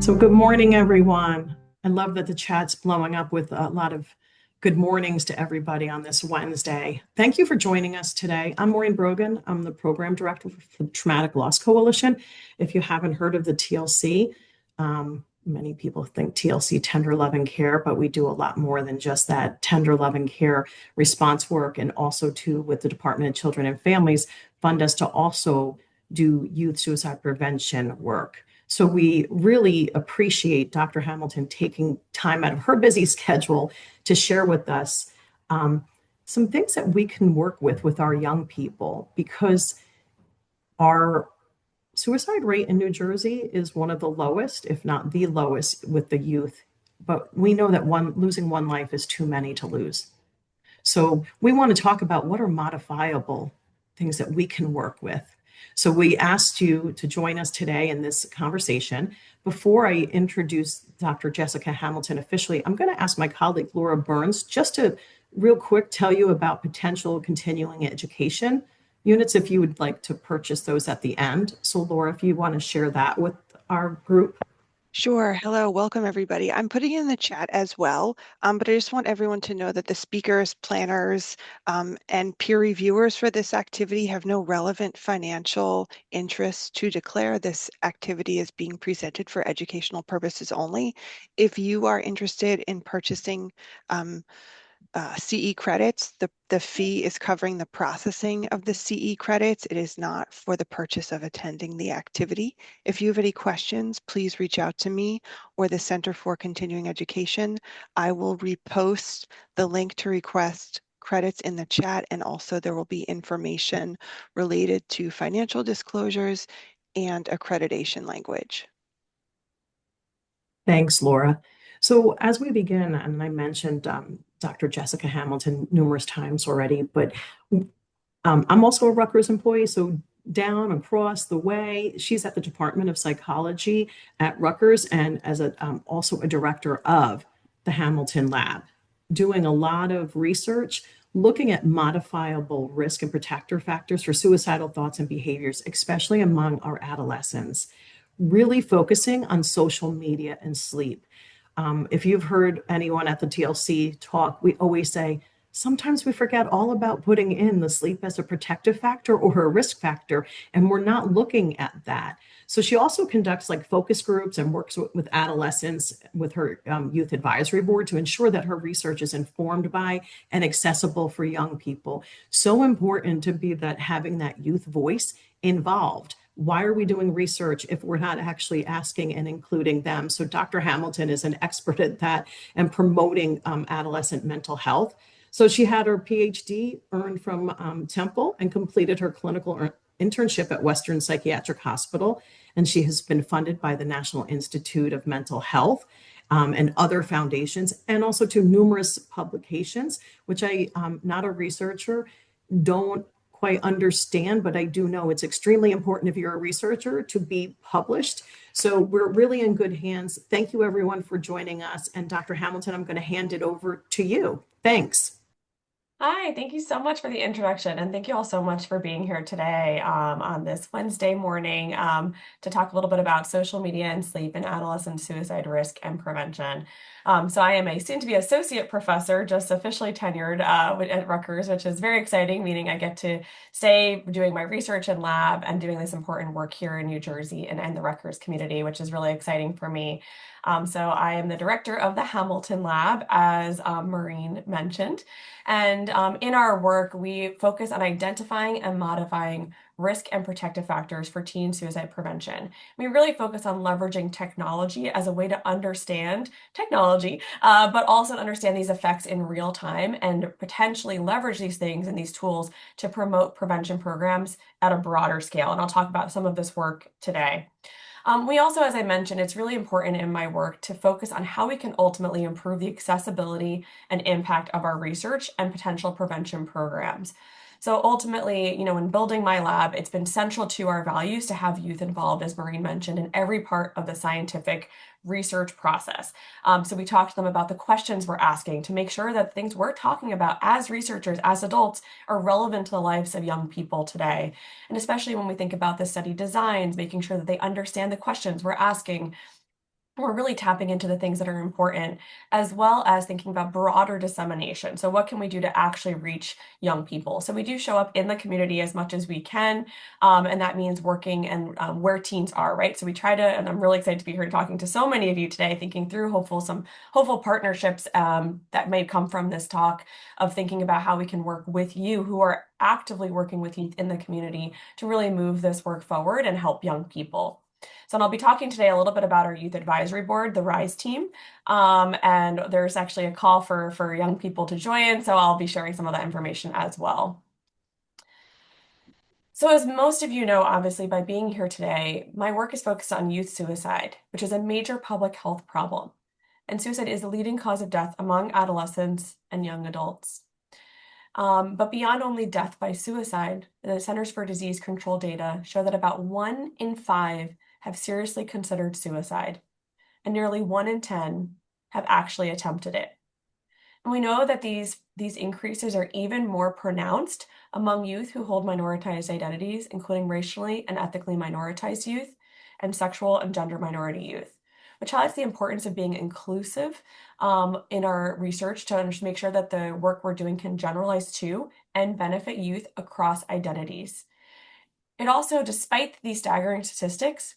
So good morning, everyone. I love that the chat's blowing up with a lot of good mornings to everybody on this Wednesday. Thank you for joining us today. I'm Maureen Brogan. I'm the program director for the Traumatic Loss Coalition. If you haven't heard of the TLC, many people think TLC, tender loving care, but we do a lot more than just that tender loving care response work, and also too with the Department of Children and Families fund us to also do youth suicide prevention work. So we really appreciate Dr. Hamilton taking time out of her busy schedule to share with us some things that we can work with our young people, because our suicide rate in New Jersey is one of the lowest, if not the lowest, with the youth. But we know that losing one life is too many to lose. So we want to talk about what are modifiable things that we can work with. So we asked you to join us today in this conversation. Before I introduce Dr. Jessica Hamilton officially, I'm going to ask my colleague Laura Burns just to real quick tell you about potential continuing education units if you would like to purchase those at the end. So Laura, if you want to share that with our group. Sure. Hello, welcome everybody. I'm putting in the chat as well, but I just want everyone to know that the speakers, planners, and peer reviewers for this activity have no relevant financial interest to declare. This activity is being presented for educational purposes only. If you are interested in purchasing CE credits, the fee is covering the processing of the CE credits. It is not for the purchase of attending the activity. If you have any questions, please reach out to me or the Center for Continuing Education. I will repost the link to request credits in the chat, and also there will be information related to financial disclosures and accreditation language. Thanks, Laura. So as we begin, and I mentioned Dr. Jessica Hamilton numerous times already, but I'm also a Rutgers employee, so down across the way, she's at the Department of Psychology at Rutgers, and as also a director of the Hamilton Lab, doing a lot of research, looking at modifiable risk and protector factors for suicidal thoughts and behaviors, especially among our adolescents, really focusing on social media and sleep. If you've heard anyone at the TLC talk, we always say, sometimes we forget all about putting in the sleep as a protective factor or a risk factor, and we're not looking at that. So she also conducts like focus groups and works with adolescents with her youth advisory board to ensure that her research is informed by and accessible for young people. So important to be that having that youth voice involved. Why are we doing research if we're not actually asking and including them? So Dr. Hamilton is an expert at that and promoting adolescent mental health. So she had her PhD earned from Temple and completed her clinical internship at Western Psychiatric Hospital. And she has been funded by the National Institute of Mental Health and other foundations, and also to numerous publications, which I'm not a researcher, don't quite understand, but I do know it's extremely important if you're a researcher to be published. So we're really in good hands. Thank you everyone for joining us. And Dr. Hamilton, I'm going to hand it over to you. Thanks. Hi, thank you so much for the introduction, and thank you all so much for being here today on this Wednesday morning to talk a little bit about social media and sleep and adolescent suicide risk and prevention. So I am a soon-to-be associate professor, just officially tenured at Rutgers, which is very exciting, meaning I get to stay doing my research and lab and doing this important work here in New Jersey and the Rutgers community, which is really exciting for me. So I am the director of the Hamilton Lab, as Maureen mentioned. And in our work, we focus on identifying and modifying risk and protective factors for teen suicide prevention. We really focus on leveraging technology as a way to understand technology, but also to understand these effects in real time and potentially leverage these things and these tools to promote prevention programs at a broader scale. And I'll talk about some of this work today. We also, as I mentioned, it's really important in my work to focus on how we can ultimately improve the accessibility and impact of our research and potential prevention programs. So ultimately, in building my lab, it's been central to our values to have youth involved, as Maureen mentioned, in every part of the scientific research process. So we talked to them about the questions we're asking to make sure that things we're talking about as researchers, as adults, are relevant to the lives of young people today. And especially when we think about the study designs, making sure that they understand the questions we're asking We're really tapping into the things that are important, as well as thinking about broader dissemination. So what can we do to actually reach young people? So we do show up in the community as much as we can, and that means working and where teens are, right? So we try to, and I'm really excited to be here talking to so many of you today, thinking through some hopeful partnerships that may come from this talk, of thinking about how we can work with you who are actively working with youth in the community to really move this work forward and help young people. So, and I'll be talking today a little bit about our youth advisory board, the RISE team. And there's actually a call for young people to join. So I'll be sharing some of that information as well. So as most of you know, obviously, by being here today, my work is focused on youth suicide, which is a major public health problem. And suicide is the leading cause of death among adolescents and young adults. But beyond only death by suicide, the Centers for Disease Control data show that about 1 in 5 have seriously considered suicide, and nearly 1 in 10 have actually attempted it. And we know that these increases are even more pronounced among youth who hold minoritized identities, including racially and ethnically minoritized youth and sexual and gender minority youth, which highlights the importance of being inclusive in our research to make sure that the work we're doing can generalize to and benefit youth across identities. It also, despite these staggering statistics,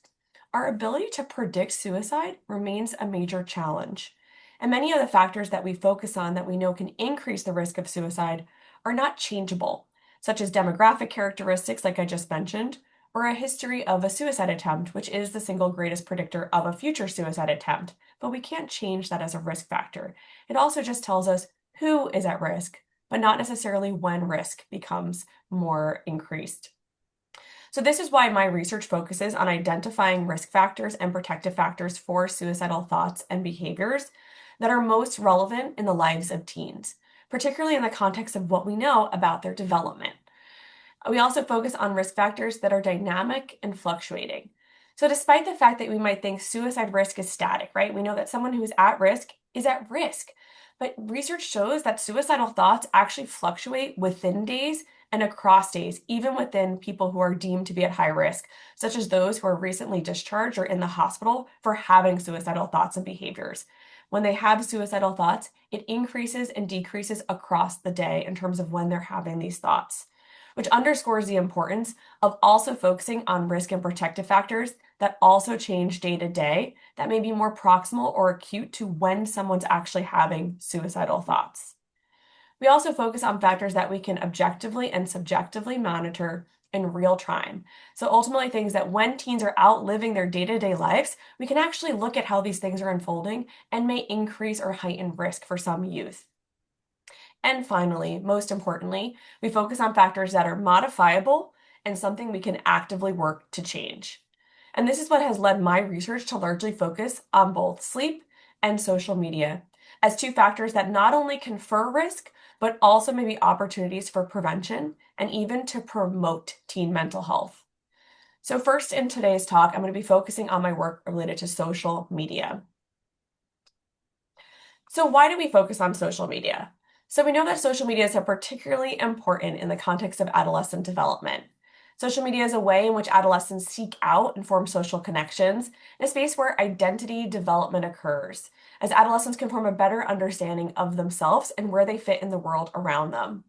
our ability to predict suicide remains a major challenge. And many of the factors that we focus on that we know can increase the risk of suicide are not changeable, such as demographic characteristics, like I just mentioned, or a history of a suicide attempt, which is the single greatest predictor of a future suicide attempt. But we can't change that as a risk factor. It also just tells us who is at risk, but not necessarily when risk becomes more increased. So this is why my research focuses on identifying risk factors and protective factors for suicidal thoughts and behaviors that are most relevant in the lives of teens, particularly in the context of what we know about their development. We also focus on risk factors that are dynamic and fluctuating. So despite the fact that we might think suicide risk is static, right? We know that someone who is at risk is at risk. But research shows that suicidal thoughts actually fluctuate within days and across days, even within people who are deemed to be at high risk, such as those who are recently discharged or in the hospital for having suicidal thoughts and behaviors. When they have suicidal thoughts, it increases and decreases across the day in terms of when they're having these thoughts, which underscores the importance of also focusing on risk and protective factors that also change day to day, that may be more proximal or acute to when someone's actually having suicidal thoughts. We also focus on factors that we can objectively and subjectively monitor in real time. So ultimately, things that when teens are out living their day-to-day lives, we can actually look at how these things are unfolding and may increase or heighten risk for some youth. And finally, most importantly, we focus on factors that are modifiable and something we can actively work to change. And this is what has led my research to largely focus on both sleep and social media as two factors that not only confer risk, but also may be opportunities for prevention and even to promote teen mental health. So first in today's talk, I'm going to be focusing on my work related to social media. So why do we focus on social media? So we know that social media is particularly important in the context of adolescent development. Social media is a way in which adolescents seek out and form social connections in a space where identity development occurs, as adolescents can form a better understanding of themselves and where they fit in the world around them.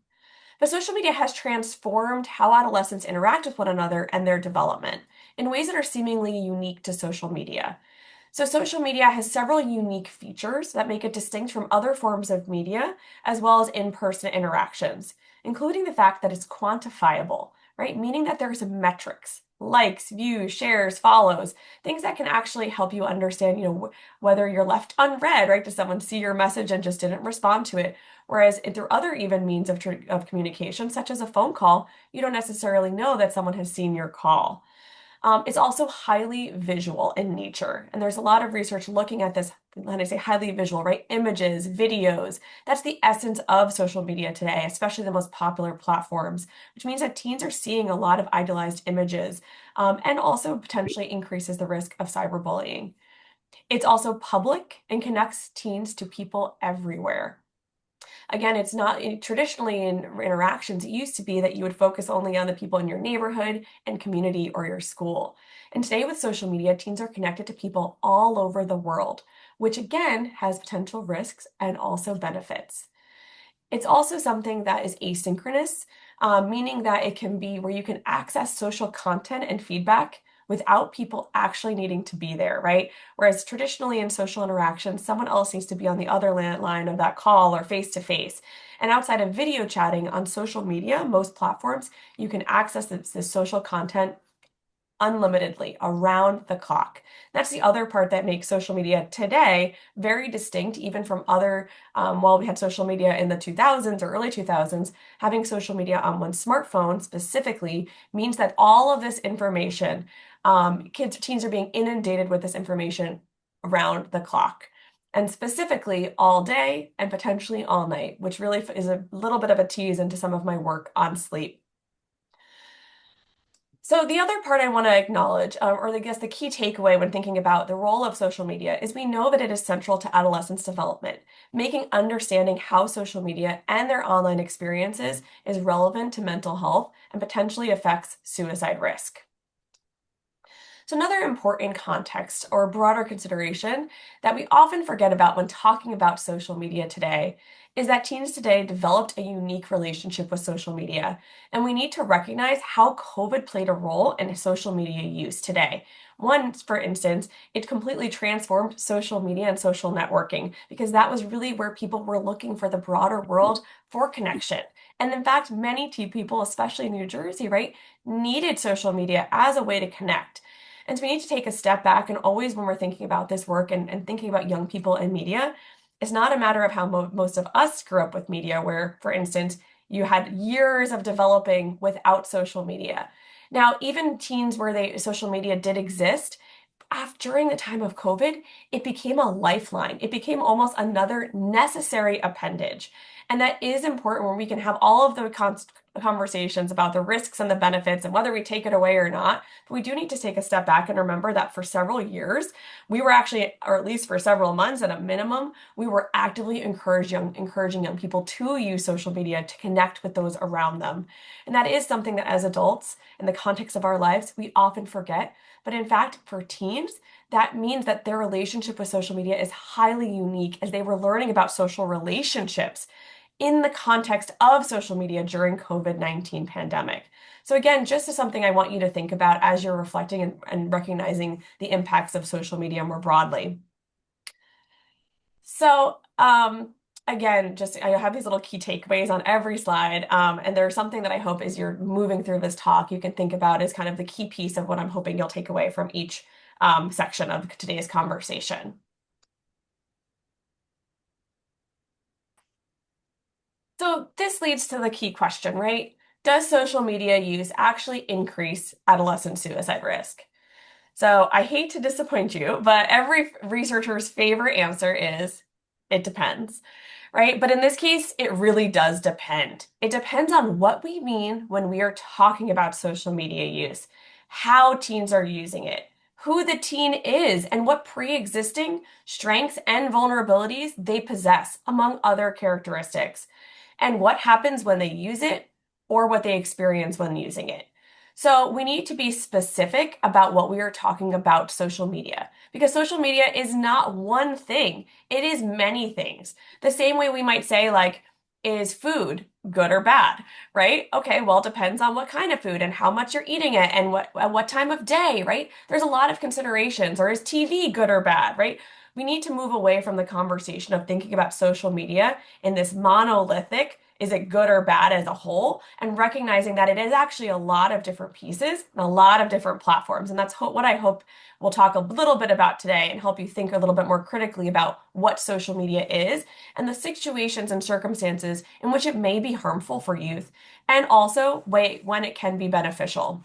But social media has transformed how adolescents interact with one another and their development in ways that are seemingly unique to social media. So social media has several unique features that make it distinct from other forms of media, as well as in-person interactions, including the fact that it's quantifiable, right? Meaning that there's metrics, likes, views, shares, follows, things that can actually help you understand, whether you're left unread, right? Does someone see your message and just didn't respond to it? Whereas through other even means of communication, such as a phone call, you don't necessarily know that someone has seen your call. It's also highly visual in nature. And there's a lot of research looking at this, when I say highly visual, right? Images, videos. That's the essence of social media today, especially the most popular platforms, which means that teens are seeing a lot of idealized images and also potentially increases the risk of cyberbullying. It's also public and connects teens to people everywhere. Again, it's not traditionally in interactions, it used to be that you would focus only on the people in your neighborhood and community or your school. And today with social media, teens are connected to people all over the world, which again has potential risks and also benefits. It's also something that is asynchronous, meaning that it can be where you can access social content and feedback without people actually needing to be there, right? Whereas traditionally in social interactions, someone else needs to be on the other line of that call or face to face. And outside of video chatting on social media, most platforms, you can access this social content unlimitedly around the clock. That's the other part that makes social media today very distinct, even from other, while we had social media in the 2000s or early 2000s, having social media on one smartphone specifically means that all of this information, teens are being inundated with this information around the clock. And specifically all day and potentially all night, which really is a little bit of a tease into some of my work on sleep. So the other part I want to acknowledge, or I guess the key takeaway when thinking about the role of social media, is we know that it is central to adolescents' development. Making understanding how social media and their online experiences is relevant to mental health and potentially affects suicide risk. So another important context or broader consideration that we often forget about when talking about social media today is that teens today developed a unique relationship with social media, and we need to recognize how COVID played a role in social media use today. One, for instance, it completely transformed social media and social networking because that was really where people were looking for the broader world for connection. And in fact, many people, especially in New Jersey, right, needed social media as a way to connect. And so we need to take a step back and always, when we're thinking about this work and thinking about young people in media, it's not a matter of how most of us grew up with media, where, for instance, you had years of developing without social media. Now, even teens where social media did exist, during the time of COVID, it became a lifeline. It became almost another necessary appendage. And that is important when we can have all of the conversations about the risks and the benefits and whether we take it away or not. But we do need to take a step back and remember that for several years, we were actually, or at least for several months at a minimum, we were actively encouraging young people to use social media to connect with those around them. And that is something that as adults, in the context of our lives, we often forget. But in fact, for teens, that means that their relationship with social media is highly unique as they were learning about social relationships in the context of social media during COVID-19 pandemic. So again, just as something I want you to think about as you're reflecting and recognizing the impacts of social media more broadly. So again, just I have these little key takeaways on every slide, and there's something that I hope as you're moving through this talk, you can think about as kind of the key piece of what I'm hoping you'll take away from each section of today's conversation. So this leads to the key question, right? Does social media use actually increase adolescent suicide risk? So I hate to disappoint you, but every researcher's favorite answer is it depends, right? But in this case, it really does depend. It depends on what we mean when we are talking about social media use, how teens are using it, who the teen is, and what pre-existing strengths and vulnerabilities they possess, among other characteristics, and what happens when they use it or what they experience when using it. So we need to be specific about what we are talking about social media because social media is not one thing. It is many things. The same way we might say like, is food good or bad, right? Okay, well, it depends on what kind of food and how much you're eating it and what time of day, right? There's a lot of considerations. Or is TV good or bad, right? We need to move away from the conversation of thinking about social media in this monolithic, is it good or bad as a whole, and recognizing that it is actually a lot of different pieces and a lot of different platforms. And that's what I hope we'll talk a little bit about today and help you think a little bit more critically about what social media is and the situations and circumstances in which it may be harmful for youth, and also when it can be beneficial.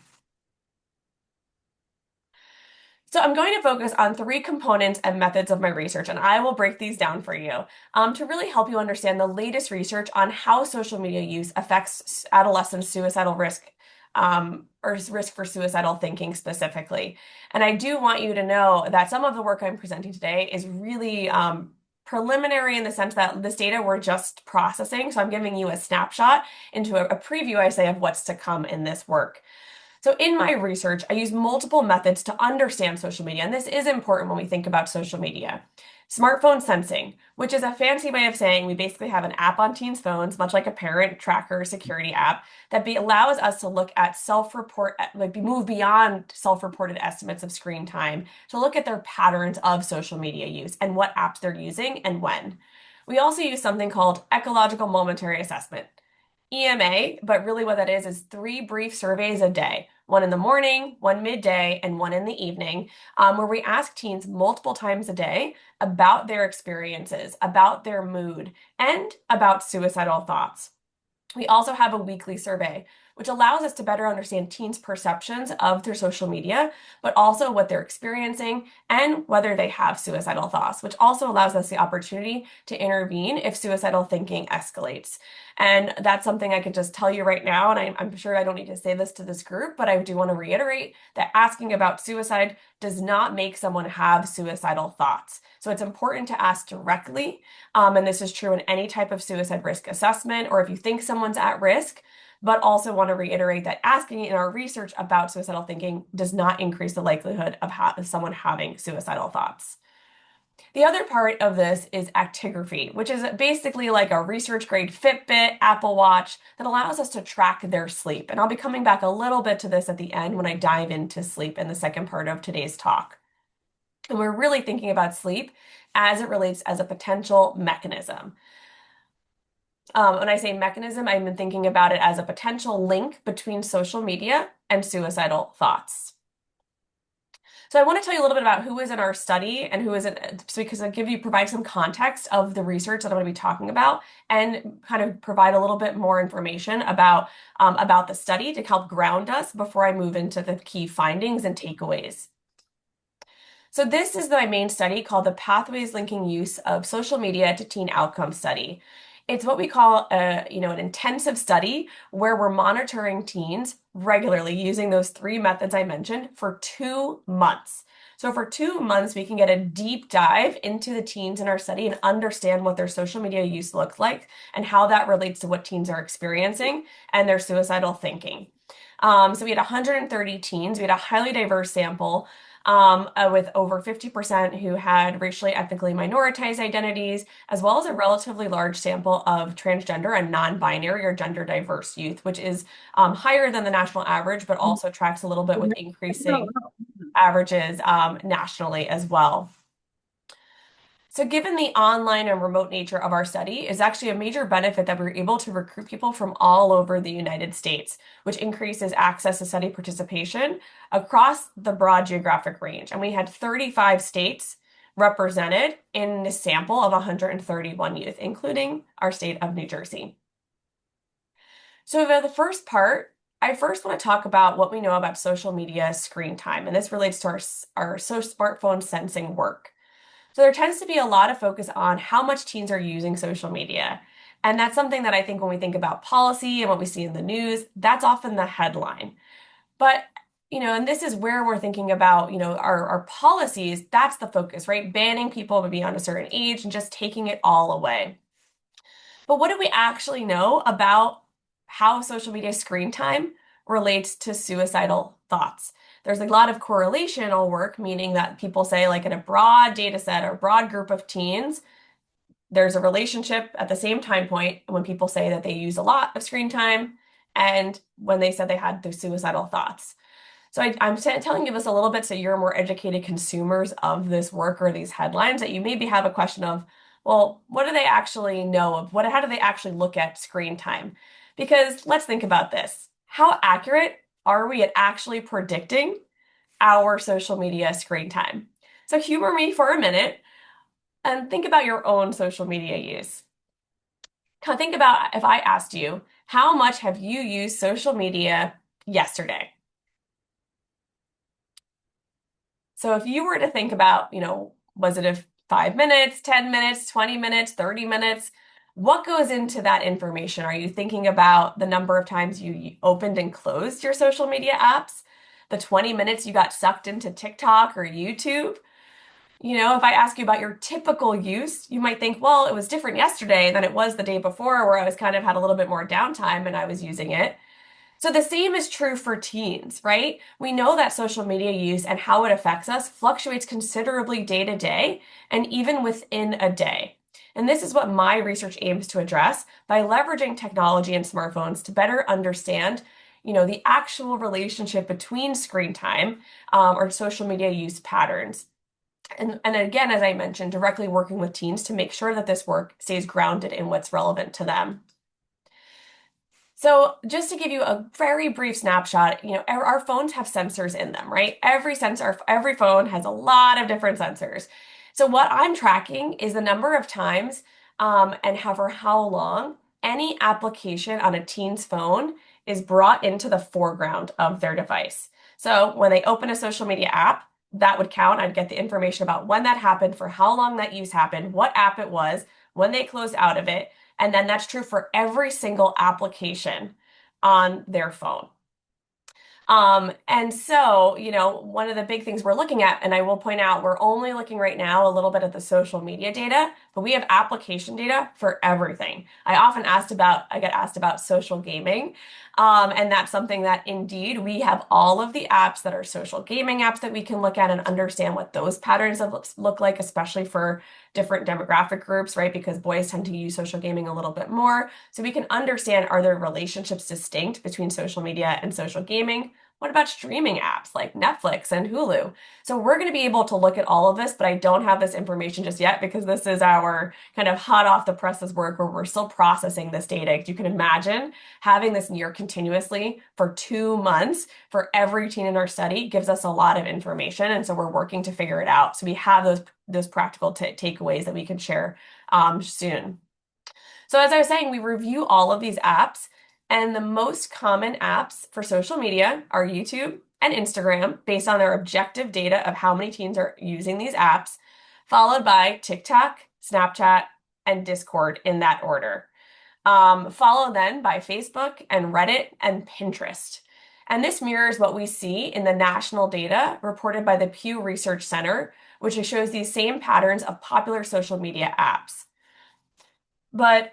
So I'm going to focus on three components and methods of my research, and I will break these down for you to really help you understand the latest research on how social media use affects adolescent suicidal risk or risk for suicidal thinking specifically. And I do want you to know that some of the work I'm presenting today is really preliminary in the sense that this data we're just processing. So I'm giving you a snapshot into a preview, I say, of what's to come in this work. So in my research, I use multiple methods to understand social media, and this is important when we think about social media. Smartphone sensing, which is a fancy way of saying we basically have an app on teens' phones, much like a parent tracker security app, that allows us to look at self-report, like move beyond self-reported estimates of screen time to look at their patterns of social media use and what apps they're using and when. We also use something called ecological momentary assessment. EMA, but really what that is 3 brief surveys a day, one in the morning, one midday, and one in the evening, where we ask teens multiple times a day about their experiences, about their mood, and about suicidal thoughts. We also have a weekly survey, which allows us to better understand teens' perceptions of their social media, but also what they're experiencing and whether they have suicidal thoughts, which also allows us the opportunity to intervene if suicidal thinking escalates. And that's something I could just tell you right now, and I'm sure I don't need to say this to this group, but I do want to reiterate that asking about suicide does not make someone have suicidal thoughts. So it's important to ask directly, and this is true in any type of suicide risk assessment, or if you think someone's at risk, but also want to reiterate that asking in our research about suicidal thinking does not increase the likelihood of someone having suicidal thoughts. The other part of this is actigraphy, which is basically like a research grade Fitbit, Apple Watch that allows us to track their sleep. And I'll be coming back a little bit to this at the end when I dive into sleep in the second part of today's talk. And we're really thinking about sleep as it relates as a potential mechanism. When I say mechanism, I'm thinking about it as a potential link between social media and suicidal thoughts. So I want to tell you a little bit about who is in our study and who isn't, so because I'll provide some context of the research that I'm going to be talking about and kind of provide a little bit more information about the study to help ground us before I move into the key findings and takeaways. So this is my main study called the Pathways Linking Use of Social Media to Teen Outcome Study. It's what we call an intensive study where we're monitoring teens regularly using those 3 methods I mentioned for 2 months. So for 2 months, we can get a deep dive into the teens in our study and understand what their social media use looks like and how that relates to what teens are experiencing and their suicidal thinking. So we had 130 teens. We had a highly diverse sample with over 50% who had racially, ethnically minoritized identities, as well as a relatively large sample of transgender and non-binary or gender diverse youth, which is higher than the national average, but also tracks a little bit with increasing averages nationally as well. So given the online and remote nature of our study is actually a major benefit that we were able to recruit people from all over the United States, which increases access to study participation across the broad geographic range. And we had 35 states represented in this sample of 131 youth, including our state of New Jersey. So for the first part, I first want to talk about what we know about social media screen time, and this relates to our smartphone sensing work. So there tends to be a lot of focus on how much teens are using social media. And that's something that I think when we think about policy and what we see in the news, that's often the headline. But, and this is where we're thinking about, our policies, that's the focus, right? Banning people beyond a certain age and just taking it all away. But what do we actually know about how social media screen time relates to suicidal thoughts? There's a lot of correlational work, meaning that people say, like in a broad data set or broad group of teens, there's a relationship at the same time point when people say that they use a lot of screen time and when they said they had the suicidal thoughts. So I'm telling you this a little bit so you're more educated consumers of this work or these headlines that you maybe have a question of, well, what do they actually know of? How do they actually look at screen time? Because let's think about this. How accurate are we at actually predicting our social media screen time? So humor me for a minute and think about your own social media use. Think about if I asked you, how much have you used social media yesterday? So if you were to think about, was it a 5 minutes, 10 minutes, 20 minutes, 30 minutes? What goes into that information? Are you thinking about the number of times you opened and closed your social media apps? The 20 minutes you got sucked into TikTok or YouTube? If I ask you about your typical use, you might think, well, it was different yesterday than it was the day before, where I was kind of had a little bit more downtime and I was using it. So the same is true for teens, right? We know that social media use and how it affects us fluctuates considerably day to day and even within a day. And this is what my research aims to address by leveraging technology and smartphones to better understand, the actual relationship between screen time, or social media use patterns. And again, as I mentioned, directly working with teens to make sure that this work stays grounded in what's relevant to them. So just to give you a very brief snapshot, our phones have sensors in them, right? Every phone has a lot of different sensors. So what I'm tracking is the number of times, and for how long any application on a teen's phone is brought into the foreground of their device. So when they open a social media app, that would count. I'd get the information about when that happened, for how long that use happened, what app it was, when they closed out of it. And then that's true for every single application on their phone. And so, one of the big things we're looking at, and I will point out, we're only looking right now a little bit at the social media data, but we have application data for everything. I get asked about social gaming. And that's something that indeed we have all of the apps that are social gaming apps that we can look at and understand what those patterns look like, especially for different demographic groups, right? Because boys tend to use social gaming a little bit more. So we can understand, are there relationships distinct between social media and social gaming? What about streaming apps like Netflix and Hulu? So we're going to be able to look at all of this, but I don't have this information just yet because this is our kind of hot off the presses work where we're still processing this data. You can imagine having this near continuously for 2 months for every teen in our study gives us a lot of information. And so we're working to figure it out. So we have those practical takeaways that we can share soon. So as I was saying, we review all of these apps, and the most common apps for social media are YouTube and Instagram, based on their objective data of how many teens are using these apps, followed by TikTok, Snapchat, and Discord in that order. Followed then by Facebook and Reddit and Pinterest. And this mirrors what we see in the national data reported by the Pew Research Center, which shows these same patterns of popular social media apps. But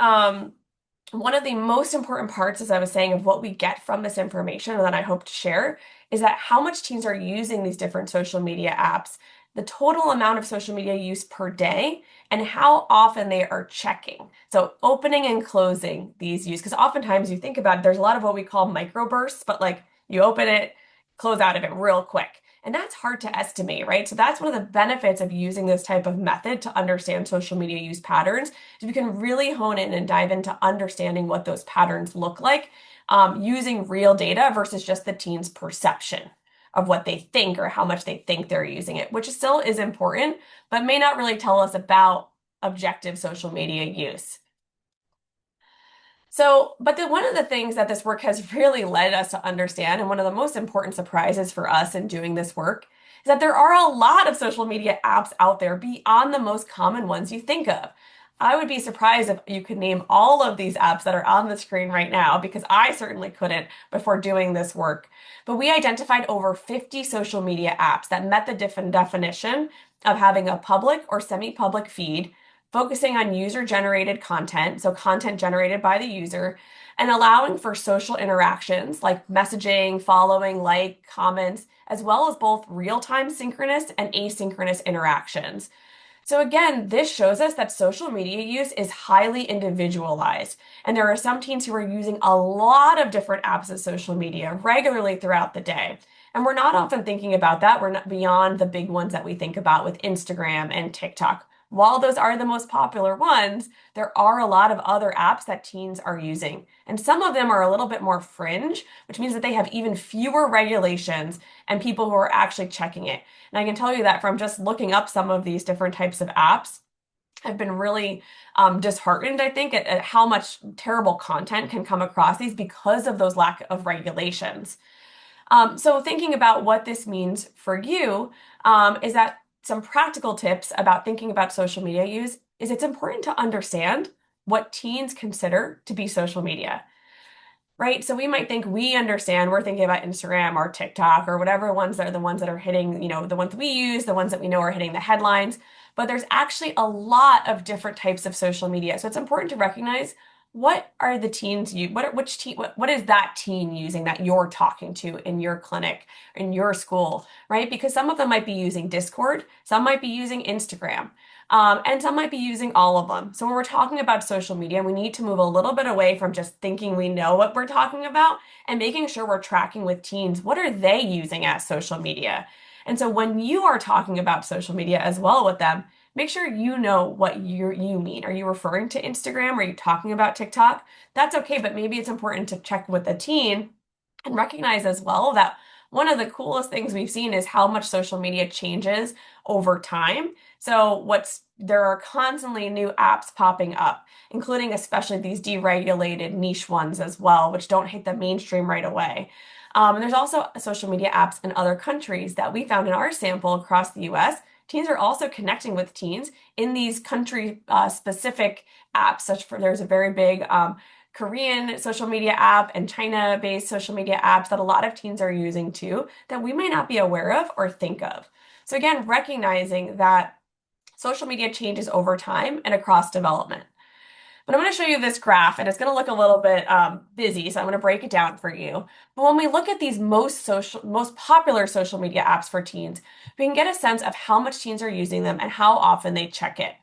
one of the most important parts, as I was saying, of what we get from this information and that I hope to share is that how much teens are using these different social media apps, the total amount of social media use per day, and how often they are checking. So opening and closing these use, because oftentimes you think about it, there's a lot of what we call microbursts, but like you open it, close out of it real quick. And that's hard to estimate, right? So that's one of the benefits of using this type of method to understand social media use patterns, is we can really hone in and dive into understanding what those patterns look like, using real data versus just the teen's perception of what they think or how much they think they're using it, which still is important, but may not really tell us about objective social media use. So, but one of the things that this work has really led us to understand, and one of the most important surprises for us in doing this work, is that there are a lot of social media apps out there beyond the most common ones you think of. I would be surprised if you could name all of these apps that are on the screen right now, because I certainly couldn't before doing this work. But we identified over 50 social media apps that met the definition of having a public or semi-public feed, focusing on user-generated content, so content generated by the user, and allowing for social interactions like messaging, following, like, comments, as well as both real-time synchronous and asynchronous interactions. So again, this shows us that social media use is highly individualized, and there are some teens who are using a lot of different apps of social media regularly throughout the day. And we're not often thinking about that. We're not beyond the big ones that we think about with Instagram and TikTok. While those are the most popular ones, there are a lot of other apps that teens are using. And some of them are a little bit more fringe, which means that they have even fewer regulations and people who are actually checking it. And I can tell you that from just looking up some of these different types of apps, I've been really disheartened, I think, at how much terrible content can come across these because of those lack of regulations. So thinking about what this means for you, is that some practical tips about thinking about social media use is it's important to understand what teens consider to be social media. right? So we might think we understand, we're thinking about Instagram or TikTok or whatever ones that are the ones that are hitting, the ones we use, the ones that we know are hitting the headlines. But there's actually a lot of different types of social media. So it's important to recognize what are the teens you which teen what is that teen using that you're talking to in your clinic, in your school, right? Because some of them might be using Discord, some might be using Instagram. And some might be using all of them. So when we're talking about social media, we need to move a little bit away from just thinking we know what we're talking about and making sure we're tracking with teens. What are they using as social media? And so when you are talking about social media as well with them, make sure you know what you mean. Are you referring to Instagram? Are you talking about TikTok? That's okay, but maybe it's important to check with the teen and recognize as well that one of the coolest things we've seen is how much social media changes over time. So there are constantly new apps popping up, including especially these deregulated niche ones as well, which don't hit the mainstream right away. And there's also social media apps in other countries that we found in our sample across the US. Teens are also connecting with teens in these country specific apps, there's a very big Korean social media app and China-based social media apps that a lot of teens are using too that we might not be aware of or think of. So again, recognizing that social media changes over time and across development. But I'm going to show you this graph, and it's going to look a little bit busy, so I'm going to break it down for you. But when we look at these most popular social media apps for teens, we can get a sense of how much teens are using them and how often they check it.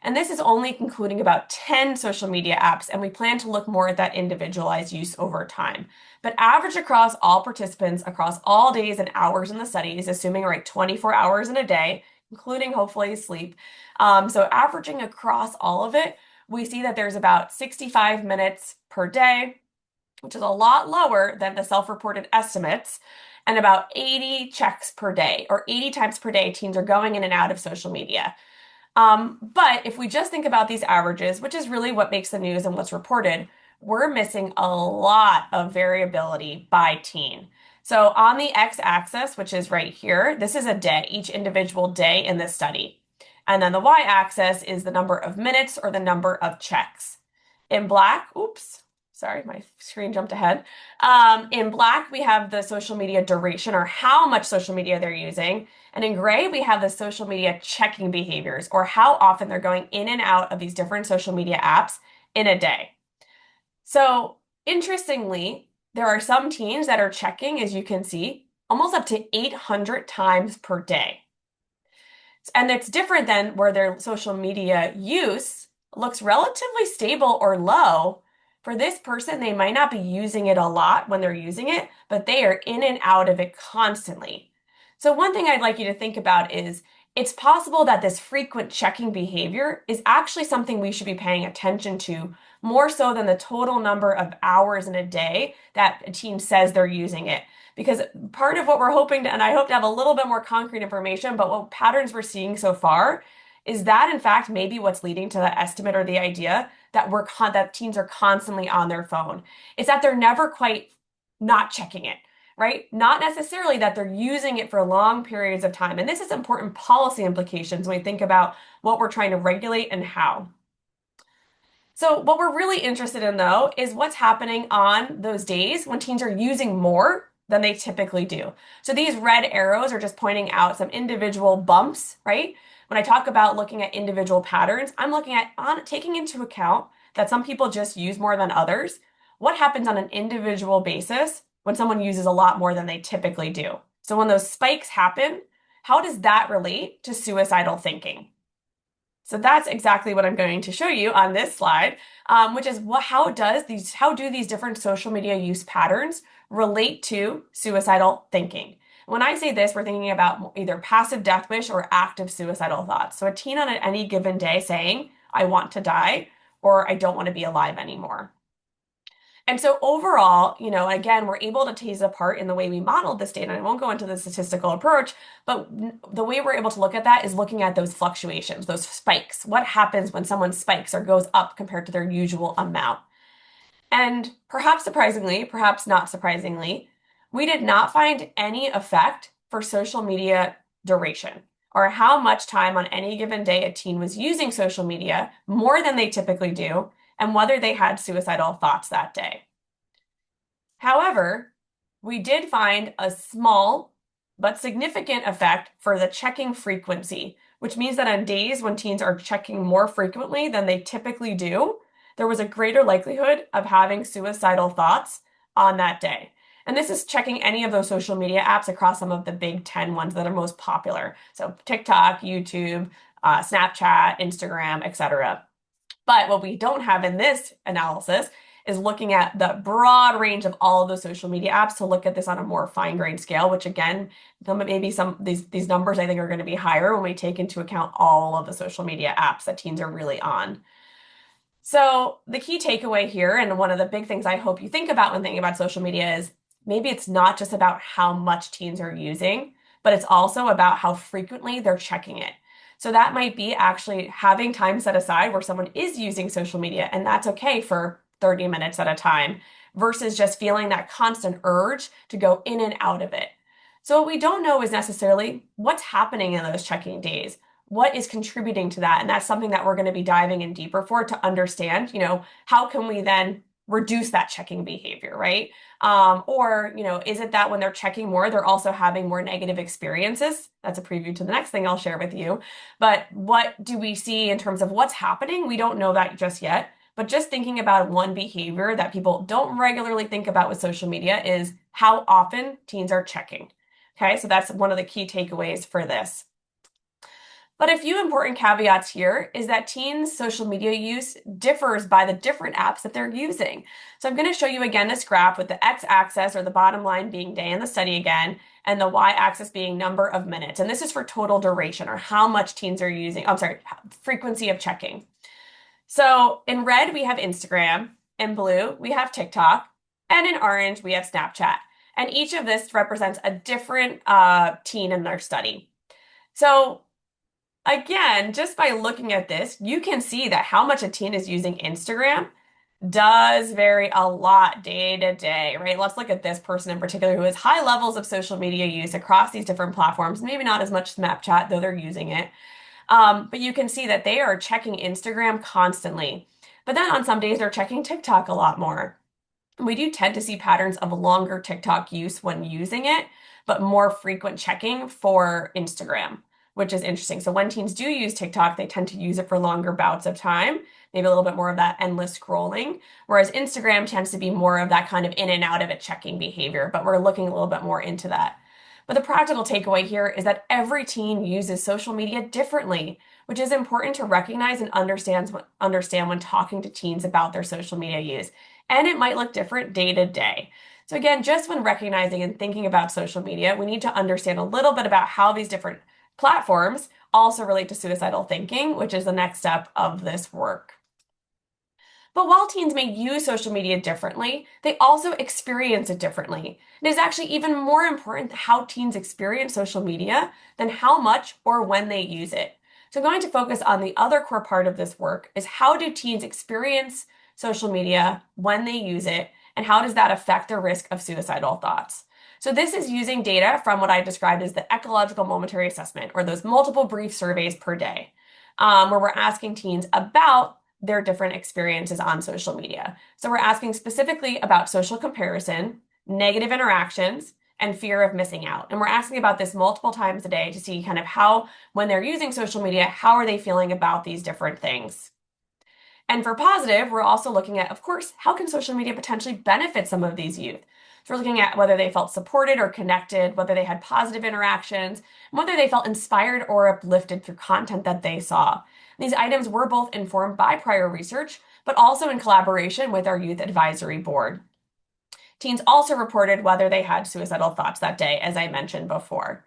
And this is only including about 10 social media apps, and we plan to look more at that individualized use over time. But average across all participants across all days and hours in the studies, assuming 24 hours in a day, including hopefully sleep. So averaging across all of it, we see that there's about 65 minutes per day, which is a lot lower than the self-reported estimates, and about 80 checks per day, or 80 times per day, teens are going in and out of social media. But if we just think about these averages, which is really what makes the news and what's reported, we're missing a lot of variability by teen. So on the x-axis, which is right here, this is a day, each individual day in this study. And then the y-axis is the number of minutes or the number of checks. In black, oops, sorry, my screen jumped ahead. In black, we have the social media duration or how much social media they're using. And in gray, we have the social media checking behaviors or how often they're going in and out of these different social media apps in a day. So interestingly, there are some teens that are checking, as you can see, almost up to 800 times per day. And it's different than where their social media use looks relatively stable or low. For this person, they might not be using it a lot when they're using it, but they are in and out of it constantly. So one thing I'd like you to think about is it's possible that this frequent checking behavior is actually something we should be paying attention to more so than the total number of hours in a day that a teen says they're using it. Because part of what we're hoping to, and I hope to have a little bit more concrete information, but what patterns we're seeing so far is that in fact maybe what's leading to the estimate or the idea that that teens are constantly on their phone. It's that they're never quite not checking it, right? Not necessarily that they're using it for long periods of time. And this is important policy implications when we think about what we're trying to regulate and how. So what we're really interested in though is what's happening on those days when teens are using more than they typically do. So these red arrows are just pointing out some individual bumps, right? When I talk about looking at individual patterns, I'm looking at taking into account that some people just use more than others. What happens on an individual basis when someone uses a lot more than they typically do? So when those spikes happen, how does that relate to suicidal thinking? So that's exactly what I'm going to show you on this slide, which is how do these different social media use patterns relate to suicidal thinking? When I say this, we're thinking about either passive death wish or active suicidal thoughts. So a teen on any given day saying, I want to die, or I don't want to be alive anymore. And so overall, again, we're able to tease apart in the way we modeled this data. And I won't go into the statistical approach, but the way we're able to look at that is looking at those fluctuations, those spikes. What happens when someone spikes or goes up compared to their usual amount? And perhaps surprisingly, perhaps not surprisingly, we did not find any effect for social media duration or how much time on any given day a teen was using social media more than they typically do and whether they had suicidal thoughts that day. However, we did find a small but significant effect for the checking frequency, which means that on days when teens are checking more frequently than they typically do, there was a greater likelihood of having suicidal thoughts on that day. And this is checking any of those social media apps across some of the big 10 ones that are most popular. So TikTok, YouTube, Snapchat, Instagram, etc. But what we don't have in this analysis is looking at the broad range of all of the social media apps to look at this on a more fine-grained scale, which again, maybe some these numbers I think are going to be higher when we take into account all of the social media apps that teens are really on. So the key takeaway here, and one of the big things I hope you think about when thinking about social media is maybe it's not just about how much teens are using, but it's also about how frequently they're checking it. So that might be actually having time set aside where someone is using social media, and that's okay for 30 minutes at a time, versus just feeling that constant urge to go in and out of it. So what we don't know is necessarily what's happening in those checking days. What is contributing to that? And that's something that we're going to be diving in deeper for to understand, how can we then reduce that checking behavior, right? Or, is it that when they're checking more, they're also having more negative experiences? That's a preview to the next thing I'll share with you. But what do we see in terms of what's happening? We don't know that just yet. But just thinking about one behavior that people don't regularly think about with social media is how often teens are checking. Okay, so that's one of the key takeaways for this. But a few important caveats here is that teens' social media use differs by the different apps that they're using. So I'm going to show you again this graph with the x-axis or the bottom line being day in the study again, and the y-axis being number of minutes. And this is for total duration or how much teens are using, frequency of checking. So in red, we have Instagram, in blue, we have TikTok, and in orange, we have Snapchat. And each of this represents a different teen in their study. So again, just by looking at this, you can see that how much a teen is using Instagram does vary a lot day to day, right? Let's look at this person in particular who has high levels of social media use across these different platforms, maybe not as much Snapchat, though they're using it. But you can see that they are checking Instagram constantly. But then on some days, they're checking TikTok a lot more. We do tend to see patterns of longer TikTok use when using it, but more frequent checking for Instagram, which is interesting. So when teens do use TikTok, they tend to use it for longer bouts of time, maybe a little bit more of that endless scrolling, whereas Instagram tends to be more of that kind of in and out of it checking behavior, but we're looking a little bit more into that. But the practical takeaway here is that every teen uses social media differently, which is important to recognize and understand when talking to teens about their social media use. And it might look different day to day. So again, just when recognizing and thinking about social media, we need to understand a little bit about how these different platforms also relate to suicidal thinking, which is the next step of this work. But while teens may use social media differently, they also experience it differently. It is actually even more important how teens experience social media than how much or when they use it. So I'm going to focus on the other core part of this work is how do teens experience social media when they use it, and how does that affect their risk of suicidal thoughts? So this is using data from what I described as the ecological momentary assessment, or those multiple brief surveys per day, where we're asking teens about their different experiences on social media. So we're asking specifically about social comparison, negative interactions, and fear of missing out. And we're asking about this multiple times a day to see kind of how, when they're using social media, how are they feeling about these different things? And for positive, we're also looking at, of course, how can social media potentially benefit some of these youth? So we're looking at whether they felt supported or connected, whether they had positive interactions, and whether they felt inspired or uplifted through content that they saw. These items were both informed by prior research, but also in collaboration with our youth advisory board. Teens also reported whether they had suicidal thoughts that day, as I mentioned before.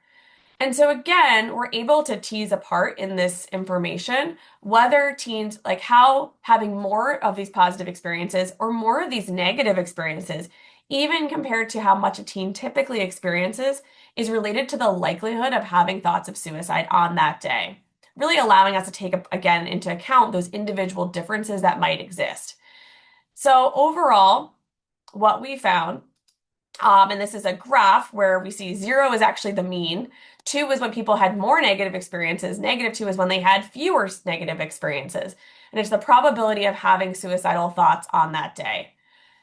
And so again, we're able to tease apart in this information whether teens, like how having more of these positive experiences or more of these negative experiences, even compared to how much a teen typically experiences, is related to the likelihood of having thoughts of suicide on that day, really allowing us to take, again, into account those individual differences that might exist. So overall, what we found, and this is a graph where we see 0 is actually the mean. 2 is when people had more negative experiences. -2 is when they had fewer negative experiences. And it's the probability of having suicidal thoughts on that day.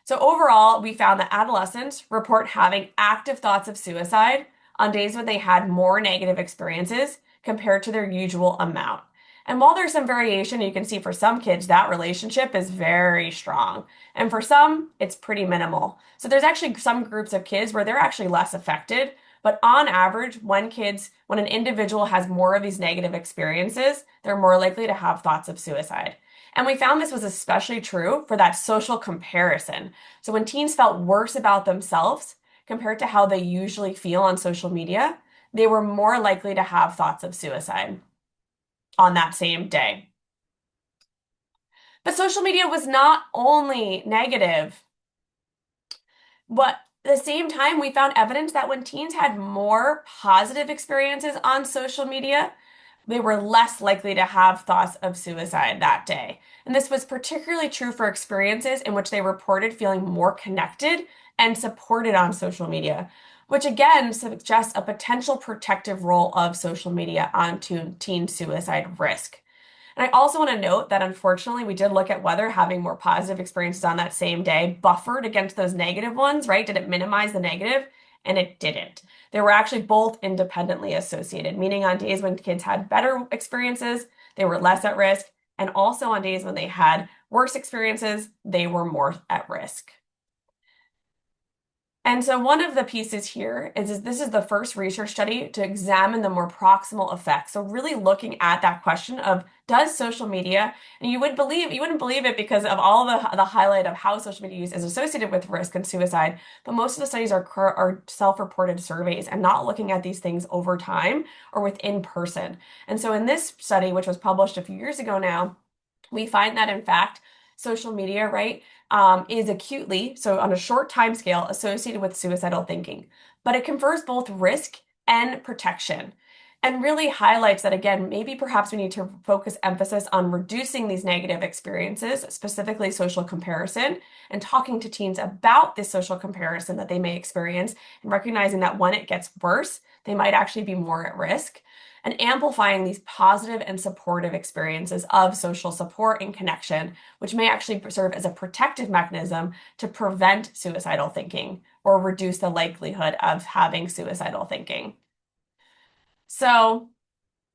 So overall, we found that adolescents report having active thoughts of suicide on days when they had more negative experiences compared to their usual amount. And while there's some variation, you can see for some kids that relationship is very strong. And for some, it's pretty minimal. So there's actually some groups of kids where they're actually less affected. But on average, when an individual has more of these negative experiences, they're more likely to have thoughts of suicide. And we found this was especially true for that social comparison. So when teens felt worse about themselves compared to how they usually feel on social media, they were more likely to have thoughts of suicide on that same day. But social media was not only negative. But at the same time, we found evidence that when teens had more positive experiences on social media, they were less likely to have thoughts of suicide that day. And this was particularly true for experiences in which they reported feeling more connected and supported on social media, which again suggests a potential protective role of social media onto teen suicide risk. And I also want to note that unfortunately, we did look at whether having more positive experiences on that same day buffered against those negative ones, right? Did it minimize the negative? And it didn't. They were actually both independently associated, meaning on days when kids had better experiences, they were less at risk. And also on days when they had worse experiences, they were more at risk. And so one of the pieces here is this is the first research study to examine the more proximal effects. So really looking at that question of does social media, and you wouldn't believe it because of all the highlight of how social media use is associated with risk and suicide, but most of the studies are self-reported surveys and not looking at these things over time or within person. And so in this study, which was published a few years ago now, we find that in fact, social media, right, is acutely, so on a short time scale, associated with suicidal thinking. But it confers both risk and protection and really highlights that, again, maybe perhaps we need to focus emphasis on reducing these negative experiences, specifically social comparison, and talking to teens about this social comparison that they may experience and recognizing that when it gets worse, they might actually be more at risk and amplifying these positive and supportive experiences of social support and connection, which may actually serve as a protective mechanism to prevent suicidal thinking or reduce the likelihood of having suicidal thinking. So,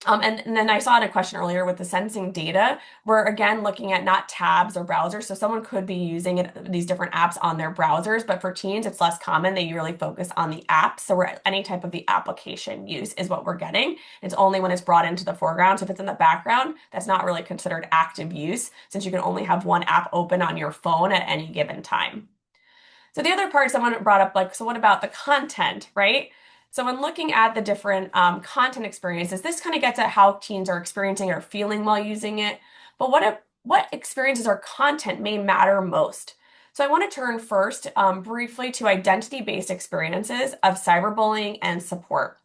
and then I saw in a question earlier with the sensing data, we're again looking at not tabs or browsers. So someone could be using these different apps on their browsers, but for teens, it's less common. They really focus on the apps. So any type of the application use is what we're getting. It's only when it's brought into the foreground. So if it's in the background, that's not really considered active use since you can only have one app open on your phone at any given time. So the other part someone brought up, like, so what about the content, right? So when looking at the different content experiences, this kind of gets at how teens are experiencing or feeling while using it. But what experiences or content may matter most? So I want to turn first briefly to identity-based experiences of cyberbullying and support.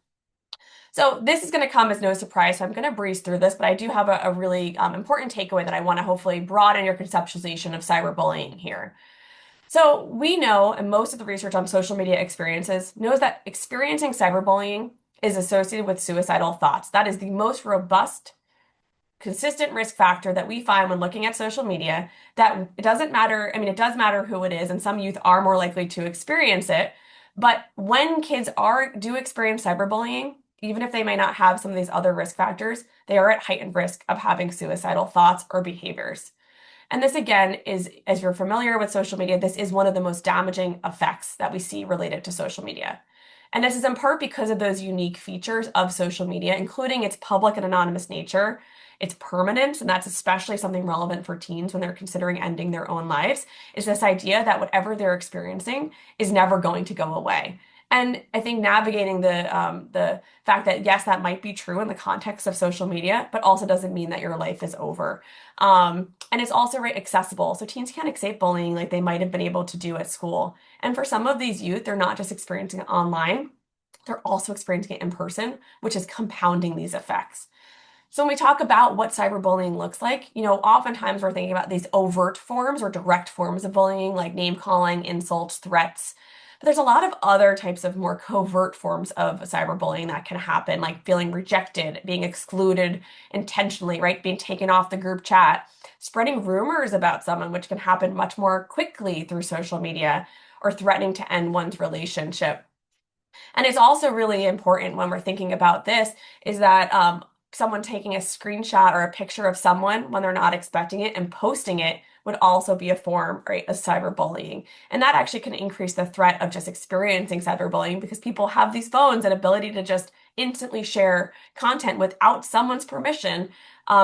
So this is going to come as no surprise, so I'm going to breeze through this, but I do have a really important takeaway that I want to hopefully broaden your conceptualization of cyberbullying here. So we know, and most of the research on social media experiences knows that experiencing cyberbullying is associated with suicidal thoughts. That is the most robust, consistent risk factor that we find when looking at social media, that it doesn't matter. I mean, it does matter who it is, and some youth are more likely to experience it. But when kids do experience cyberbullying, even if they may not have some of these other risk factors, they are at heightened risk of having suicidal thoughts or behaviors. And this again is, as you're familiar with social media, this is one of the most damaging effects that we see related to social media. And this is in part because of those unique features of social media, including its public and anonymous nature, its permanence, and that's especially something relevant for teens when they're considering ending their own lives, is this idea that whatever they're experiencing is never going to go away. And I think navigating the fact that yes, that might be true in the context of social media, but also doesn't mean that your life is over. And it's also very accessible. So teens can't escape bullying like they might have been able to do at school. And for some of these youth, they're not just experiencing it online, they're also experiencing it in person, which is compounding these effects. So when we talk about what cyberbullying looks like, oftentimes we're thinking about these overt forms or direct forms of bullying, like name calling, insults, threats. But there's a lot of other types of more covert forms of cyberbullying that can happen, like feeling rejected, being excluded intentionally, right? Being taken off the group chat, spreading rumors about someone, which can happen much more quickly through social media, or threatening to end one's relationship. And it's also really important when we're thinking about this is that someone taking a screenshot or a picture of someone when they're not expecting it and posting it would also be a form, right, of cyberbullying. And that actually can increase the threat of just experiencing cyberbullying because people have these phones and ability to just instantly share content without someone's permission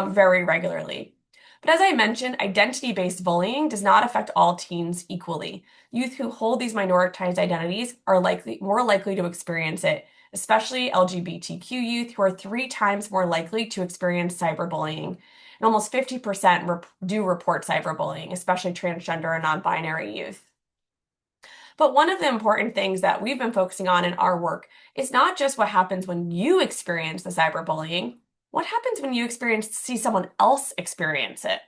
very regularly. But as I mentioned, identity-based bullying does not affect all teens equally. Youth who hold these minoritized identities are more likely to experience it, especially LGBTQ youth who are 3 times more likely to experience cyberbullying. And almost 50% do report cyberbullying, especially transgender and non-binary youth. But one of the important things that we've been focusing on in our work is not just what happens when you experience the cyberbullying, what happens when you see someone else experience it?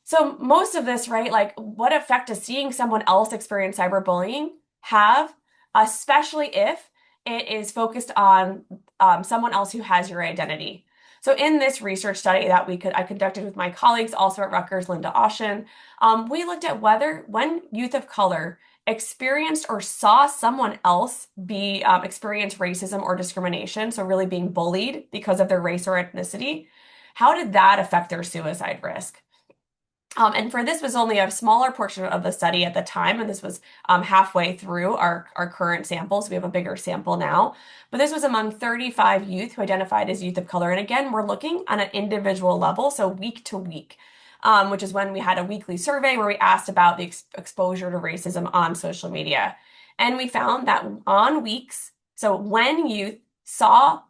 So most of this, right, like what effect does seeing someone else experience cyberbullying have, especially if it is focused on someone else who has your identity? So in this research study that I conducted with my colleagues, also at Rutgers, Linda Oshin, we looked at whether when youth of color experienced or saw someone else experience racism or discrimination, so really being bullied because of their race or ethnicity, how did that affect their suicide risk? And for this was only a smaller portion of the study at the time, and this was halfway through our current samples. We have a bigger sample now. But this was among 35 youth who identified as youth of color. And again, we're looking on an individual level, so week to week, which is when we had a weekly survey where we asked about the exposure to racism on social media. And we found that on weeks, so when youth saw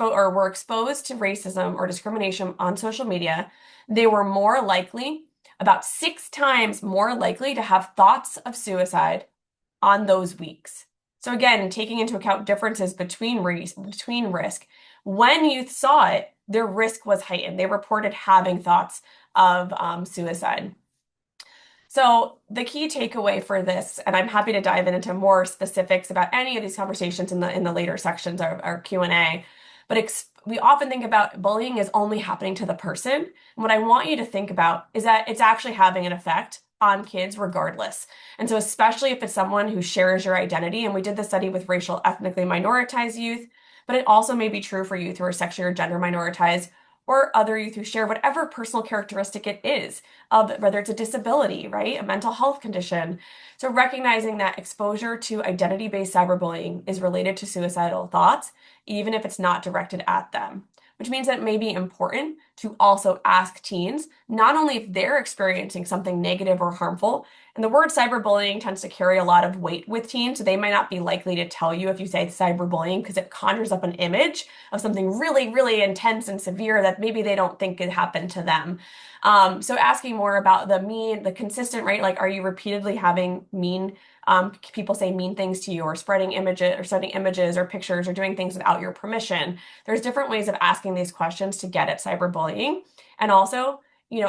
or were exposed to racism or discrimination on social media, they were more likely, about 6 times more likely to have thoughts of suicide on those weeks. So again, taking into account differences between risk, when youth saw it, their risk was heightened. They reported having thoughts of suicide. So the key takeaway for this, and I'm happy to dive into more specifics about any of these conversations in the later sections of our Q&A, but we often think about bullying as only happening to the person. And what I want you to think about is that it's actually having an effect on kids regardless. And so especially if it's someone who shares your identity, and we did the study with racial ethnically minoritized youth, but it also may be true for youth who are sexually or gender minoritized or other youth who share whatever personal characteristic it is, whether it's a disability, right, a mental health condition. So recognizing that exposure to identity-based cyberbullying is related to suicidal thoughts, even if it's not directed at them, which means that it may be important to also ask teens, not only if they're experiencing something negative or harmful, and the word cyberbullying tends to carry a lot of weight with teens, so they might not be likely to tell you if you say cyberbullying because it conjures up an image of something really, really intense and severe that maybe they don't think could happen to them. So asking more about the consistent, right? Like, are you repeatedly having people say mean things to you or spreading images or pictures or doing things without your permission? There's different ways of asking these questions to get at cyberbullying, and also,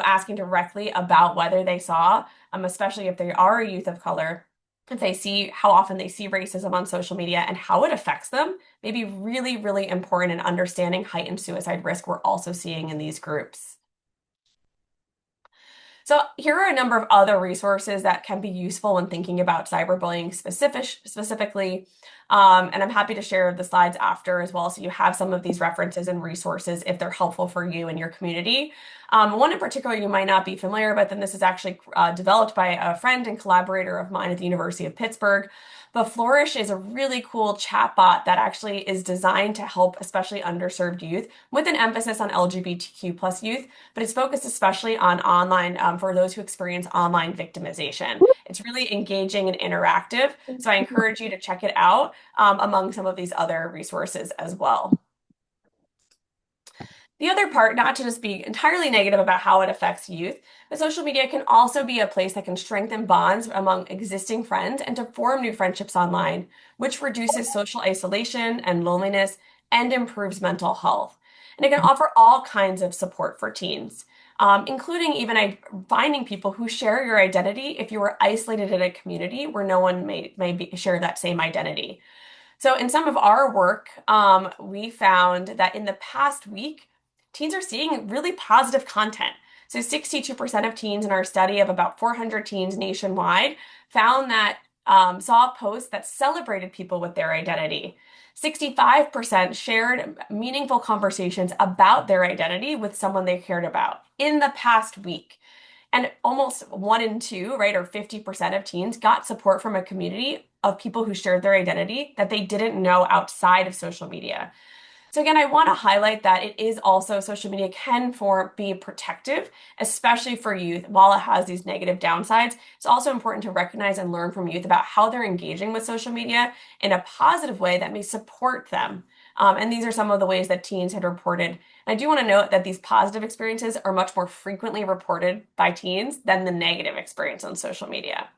asking directly about whether they saw, especially if they are a youth of color, if they see how often they see racism on social media and how it affects them, may be really, really important in understanding heightened suicide risk we're also seeing in these groups. So here are a number of other resources that can be useful when thinking about cyberbullying specifically. And I'm happy to share the slides after as well, so you have some of these references and resources if they're helpful for you and your community. One in particular you might not be familiar with, and this is actually developed by a friend and collaborator of mine at the University of Pittsburgh. But Flourish is a really cool chatbot that actually is designed to help especially underserved youth with an emphasis on LGBTQ plus youth, but it's focused especially on online for those who experience online victimization. It's really engaging and interactive, so I encourage you to check it out among some of these other resources as well. The other part, not to just be entirely negative about how it affects youth, but social media can also be a place that can strengthen bonds among existing friends and to form new friendships online, which reduces social isolation and loneliness and improves mental health. And it can offer all kinds of support for teens. including even finding people who share your identity if you were isolated in a community where no one may share that same identity. So in some of our work, we found that in the past week, teens are seeing really positive content. So 62% of teens in our study of about 400 teens nationwide found that saw posts that celebrated people with their identity. 65% shared meaningful conversations about their identity with someone they cared about in the past week. And almost 1 in 2, right, or 50% of teens got support from a community of people who shared their identity that they didn't know outside of social media. So again, I want to highlight that it is also social media can be protective, especially for youth. While it has these negative downsides, it's also important to recognize and learn from youth about how they're engaging with social media in a positive way that may support them. And these are some of the ways that teens had reported. I do want to note that these positive experiences are much more frequently reported by teens than the negative experience on social media.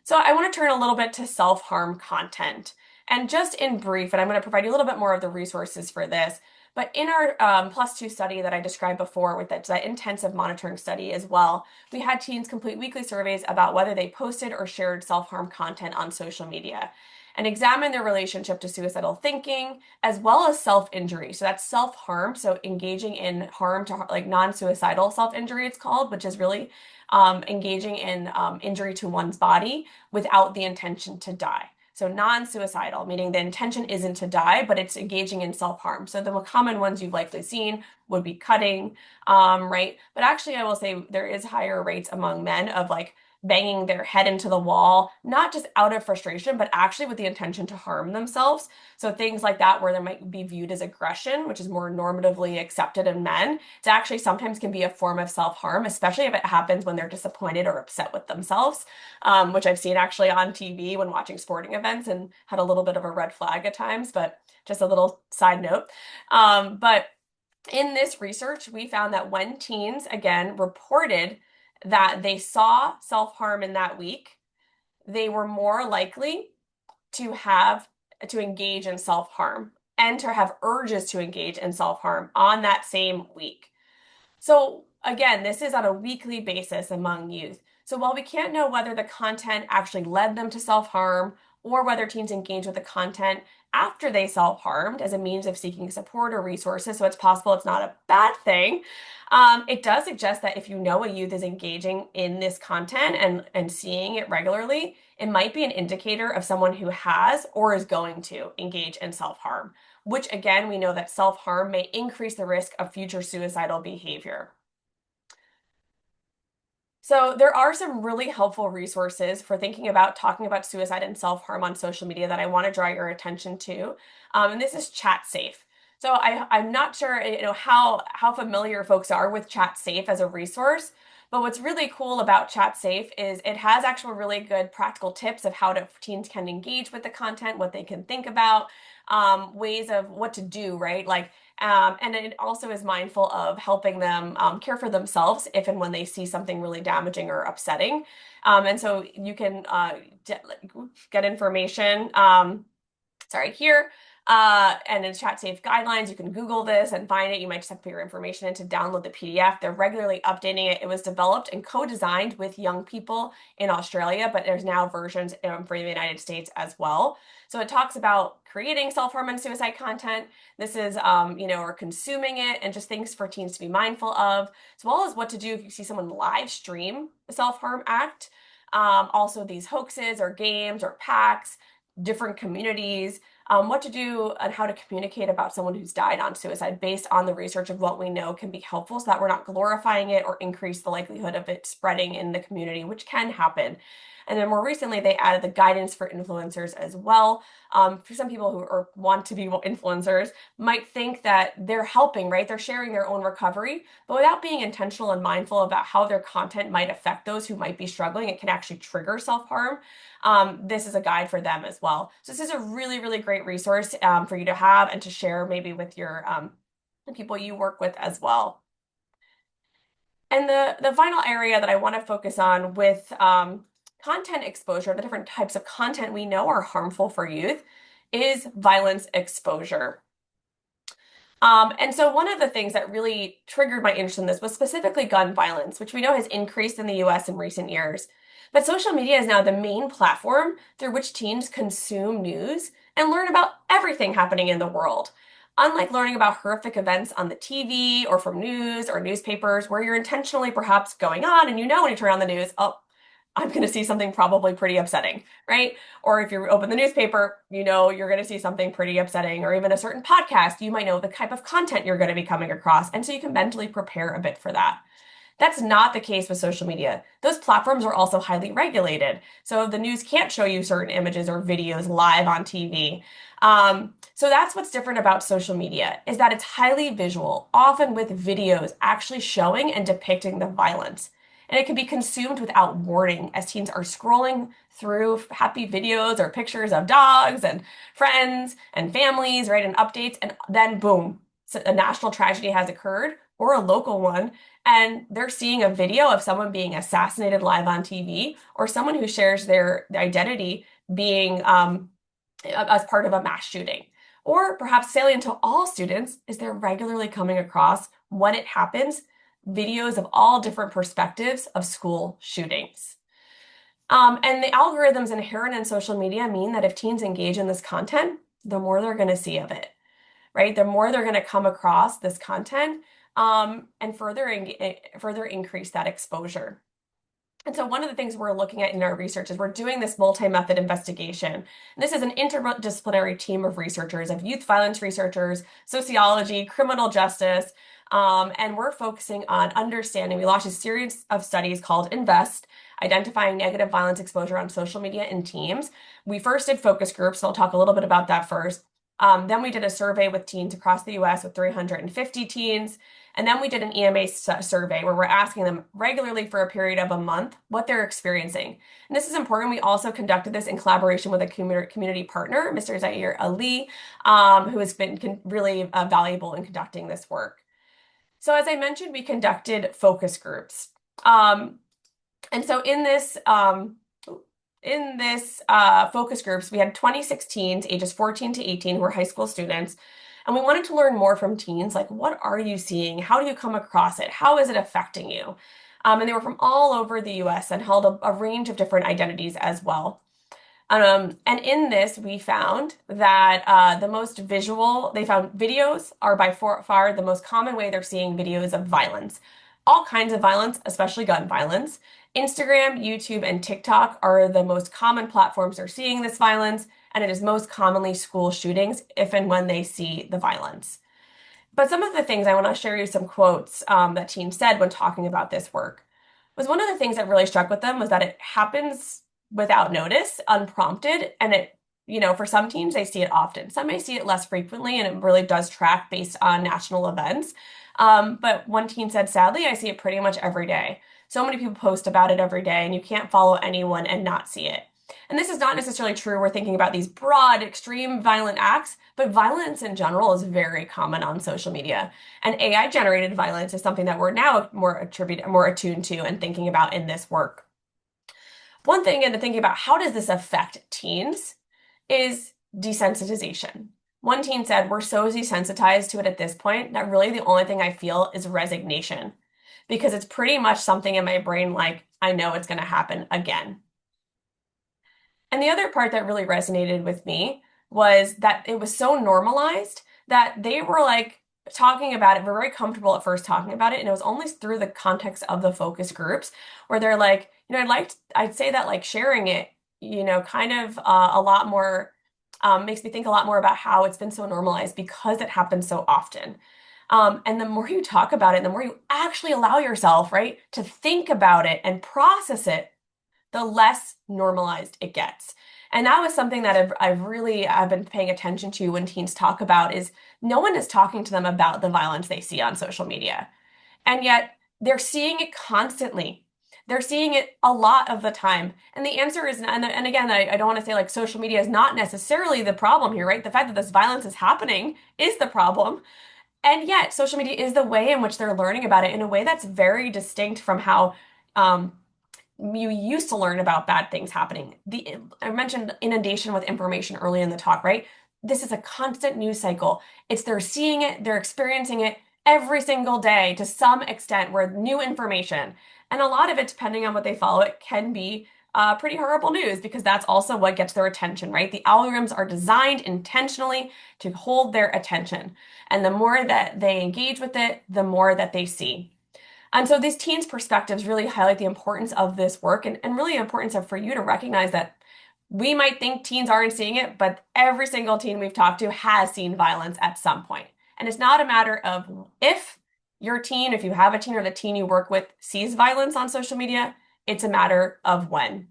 So I want to turn a little bit to self-harm content. And just in brief, and I'm going to provide you a little bit more of the resources for this, but in our +2 study that I described before with that intensive monitoring study as well, we had teens complete weekly surveys about whether they posted or shared self-harm content on social media and examine their relationship to suicidal thinking as well as self-injury. So that's self-harm, so engaging in harm to like non-suicidal self-injury it's called, which is really engaging in injury to one's body without the intention to die. So non-suicidal, meaning the intention isn't to die, but it's engaging in self-harm. So the common ones you've likely seen would be cutting, right? But actually, I will say there is higher rates among men of like banging their head into the wall, not just out of frustration, but actually with the intention to harm themselves. So things like that, where they might be viewed as aggression, which is more normatively accepted in men, it actually sometimes can be a form of self-harm, especially if it happens when they're disappointed or upset with themselves, which I've seen actually on TV when watching sporting events and had a little bit of a red flag at times, but just a little side note. But in this research, we found that when teens, again, reported that they saw self-harm in that week, they were more likely to engage in self-harm and to have urges to engage in self-harm on that same week. So again, this is on a weekly basis among youth. So while we can't know whether the content actually led them to self-harm or whether teens engage with the content after they self-harmed as a means of seeking support or resources, so it's possible it's not a bad thing, it does suggest that if you know a youth is engaging in this content and seeing it regularly, it might be an indicator of someone who has or is going to engage in self-harm, which again, we know that self-harm may increase the risk of future suicidal behavior. So there are some really helpful resources for thinking about talking about suicide and self-harm on social media that I want to draw your attention to. And this is ChatSafe. So I'm not sure how familiar folks are with ChatSafe as a resource, but what's really cool about ChatSafe is it has actual really good practical tips of how teens can engage with the content, what they can think about, ways of what to do, right? And it also is mindful of helping them care for themselves if and when they see something really damaging or upsetting. And so you can get information, here. And in ChatSafe guidelines, you can Google this and find it. You might just have to put your information in to download the PDF. They're regularly updating it. It was developed and co-designed with young people in Australia, but there's now versions for the United States as well. So it talks about creating self-harm and suicide content. This is, or consuming it and just things for teens to be mindful of, as well as what to do if you see someone live stream a self-harm act. Also these hoaxes or games or packs, different communities, what to do and how to communicate about someone who's died on suicide based on the research of what we know can be helpful so that we're not glorifying it or increase the likelihood of it spreading in the community, which can happen. And then more recently, they added the guidance for influencers as well. For some people who want to be influencers might think that they're helping, right? They're sharing their own recovery, but without being intentional and mindful about how their content might affect those who might be struggling, it can actually trigger self-harm. This is a guide for them as well. So this is a really, really great resource for you to have and to share maybe with your the people you work with as well. And the final area that I want to focus on with content exposure, the different types of content we know are harmful for youth, is violence exposure. And so one of the things that really triggered my interest in this was specifically gun violence, which we know has increased in the US in recent years. But social media is now the main platform through which teens consume news and learn about everything happening in the world. Unlike learning about horrific events on the TV or from news or newspapers, where you're intentionally perhaps going on and you know when you turn on the news, oh, I'm going to see something probably pretty upsetting, right? Or if you open the newspaper, you know you're going to see something pretty upsetting, or even a certain podcast, you might know the type of content you're going to be coming across. And so you can mentally prepare a bit for that. That's not the case with social media. Those platforms are also highly regulated. So the news can't show you certain images or videos live on TV. So that's what's different about social media, is that it's highly visual, often with videos actually showing and depicting the violence. And it can be consumed without warning as teens are scrolling through happy videos or pictures of dogs and friends and families, right? And updates. And then boom, so a national tragedy has occurred or a local one. And they're seeing a video of someone being assassinated live on TV or someone who shares their identity being as part of a mass shooting. Or perhaps salient to all students is they're regularly coming across, when it happens, videos of all different perspectives of school shootings. And the algorithms inherent in social media mean that if teens engage in this content, the more they're going to see of it, right? The more they're going to come across this content and further increase that exposure. And so one of the things we're looking at in our research is we're doing this multi-method investigation. And this is an interdisciplinary team of researchers, of youth violence researchers, sociology, criminal justice, and we're focusing on understanding. We launched a series of studies called INVEST, identifying negative violence exposure on social media in teens. We first did focus groups, so I'll talk a little bit about that first. Then we did a survey with teens across the US with 350 teens. And then we did an EMA survey where we're asking them regularly for a period of a month what they're experiencing. And this is important. We also conducted this in collaboration with a community partner, Mr. Zaire Ali, who has been really valuable in conducting this work. So as I mentioned, we conducted focus groups. And so in this focus groups, we had 26 teens, ages 14 to 18, who were high school students. And we wanted to learn more from teens, like, what are you seeing? How do you come across it? How is it affecting you? And they were from all over the US and held a range of different identities as well. And in this, we found that they found videos are by far the most common way they're seeing videos of violence. All kinds of violence, especially gun violence. Instagram, YouTube, and TikTok are the most common platforms they're seeing this violence, and it is most commonly school shootings if and when they see the violence. But some of the things I want to share you some quotes that teens said when talking about this work was one of the things that really struck with them was that it happens without notice, unprompted, and for some teens, they see it often. Some may see it less frequently, and it really does track based on national events. But one teen said, sadly, I see it pretty much every day. So many people post about it every day, and you can't follow anyone and not see it. And this is not necessarily true. We're thinking about these broad, extreme, violent acts, but violence in general is very common on social media. And AI-generated violence is something that we're now more attuned to and thinking about in this work. One thing, and thinking about how does this affect teens, is desensitization. One teen said, we're so desensitized to it at this point that really the only thing I feel is resignation, because it's pretty much something in my brain like, I know it's going to happen again. And the other part that really resonated with me was that it was so normalized that they were like talking about it, we're very comfortable at first talking about it. And it was only through the context of the focus groups where they're like, I'd say that like sharing it, kind of a lot more makes me think a lot more about how it's been so normalized because it happens so often. And the more you talk about it, the more you actually allow yourself, right, to think about it and process it, the less normalized it gets. And that was something that I've been paying attention to when teens talk about is no one is talking to them about the violence they see on social media. And yet they're seeing it constantly. They're seeing it a lot of the time. And the answer is, and again, I don't want to say like social media is not necessarily the problem here, right? The fact that this violence is happening is the problem. And yet social media is the way in which they're learning about it in a way that's very distinct from how you used to learn about bad things happening. I mentioned inundation with information early in the talk, right? this is a constant news cycle. They're seeing it, they're experiencing it every single day to some extent where new information, and a lot of it, depending on what they follow, it can be pretty horrible news because that's also what gets their attention, right? The algorithms are designed intentionally to hold their attention. And the more that they engage with it, the more that they see. And so these teens' perspectives really highlight the importance of this work and really the importance of for you to recognize that we might think teens aren't seeing it, but every single teen we've talked to has seen violence at some point. And it's not a matter of if your teen, if you have a teen or the teen you work with sees violence on social media, it's a matter of when.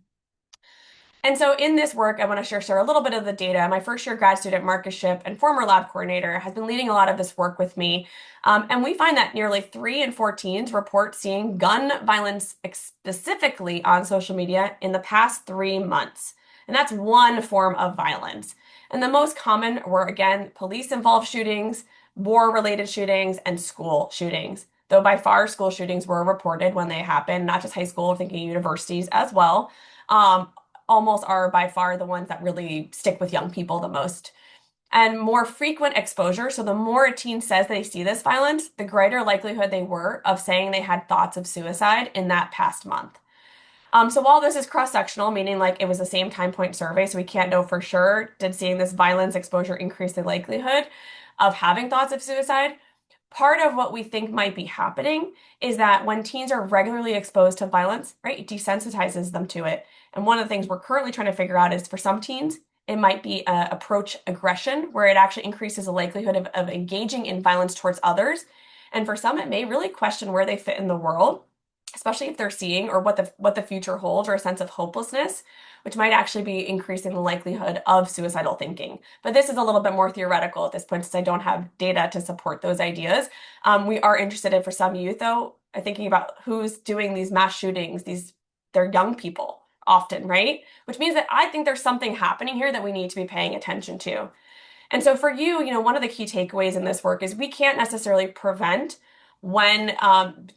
And so in this work, I want to share a little bit of the data. My first year grad student, Marcus Ship, and former lab coordinator, has been leading a lot of this work with me. And we find that nearly 3 in 4 teens report seeing gun violence specifically on social media in the past 3 months. And that's one form of violence. And the most common were, again, police-involved shootings, war-related shootings, and school shootings. Though by far, school shootings were reported when they happened, not just high school, thinking universities as well. Almost are by far the ones that really stick with young people the most. And more frequent exposure, so the more a teen says they see this violence, the greater likelihood they were of saying they had thoughts of suicide in that past month. So while this is cross-sectional, meaning like it was the same time point survey, so we can't know for sure, did seeing this violence exposure increase the likelihood of having thoughts of suicide? Part of what we think might be happening is that when teens are regularly exposed to violence, right, it desensitizes them to it. And one of the things we're currently trying to figure out is for some teens, it might be approach aggression, where it actually increases the likelihood of engaging in violence towards others. And for some, it may really question where they fit in the world, especially if they're seeing or what the future holds, or a sense of hopelessness, which might actually be increasing the likelihood of suicidal thinking. But this is a little bit more theoretical at this point since I don't have data to support those ideas. We are interested in, for some youth, though, thinking about who's doing these mass shootings. They're young people often, right? Which means that I think there's something happening here that we need to be paying attention to. And so for you, one of the key takeaways in this work is we can't necessarily prevent when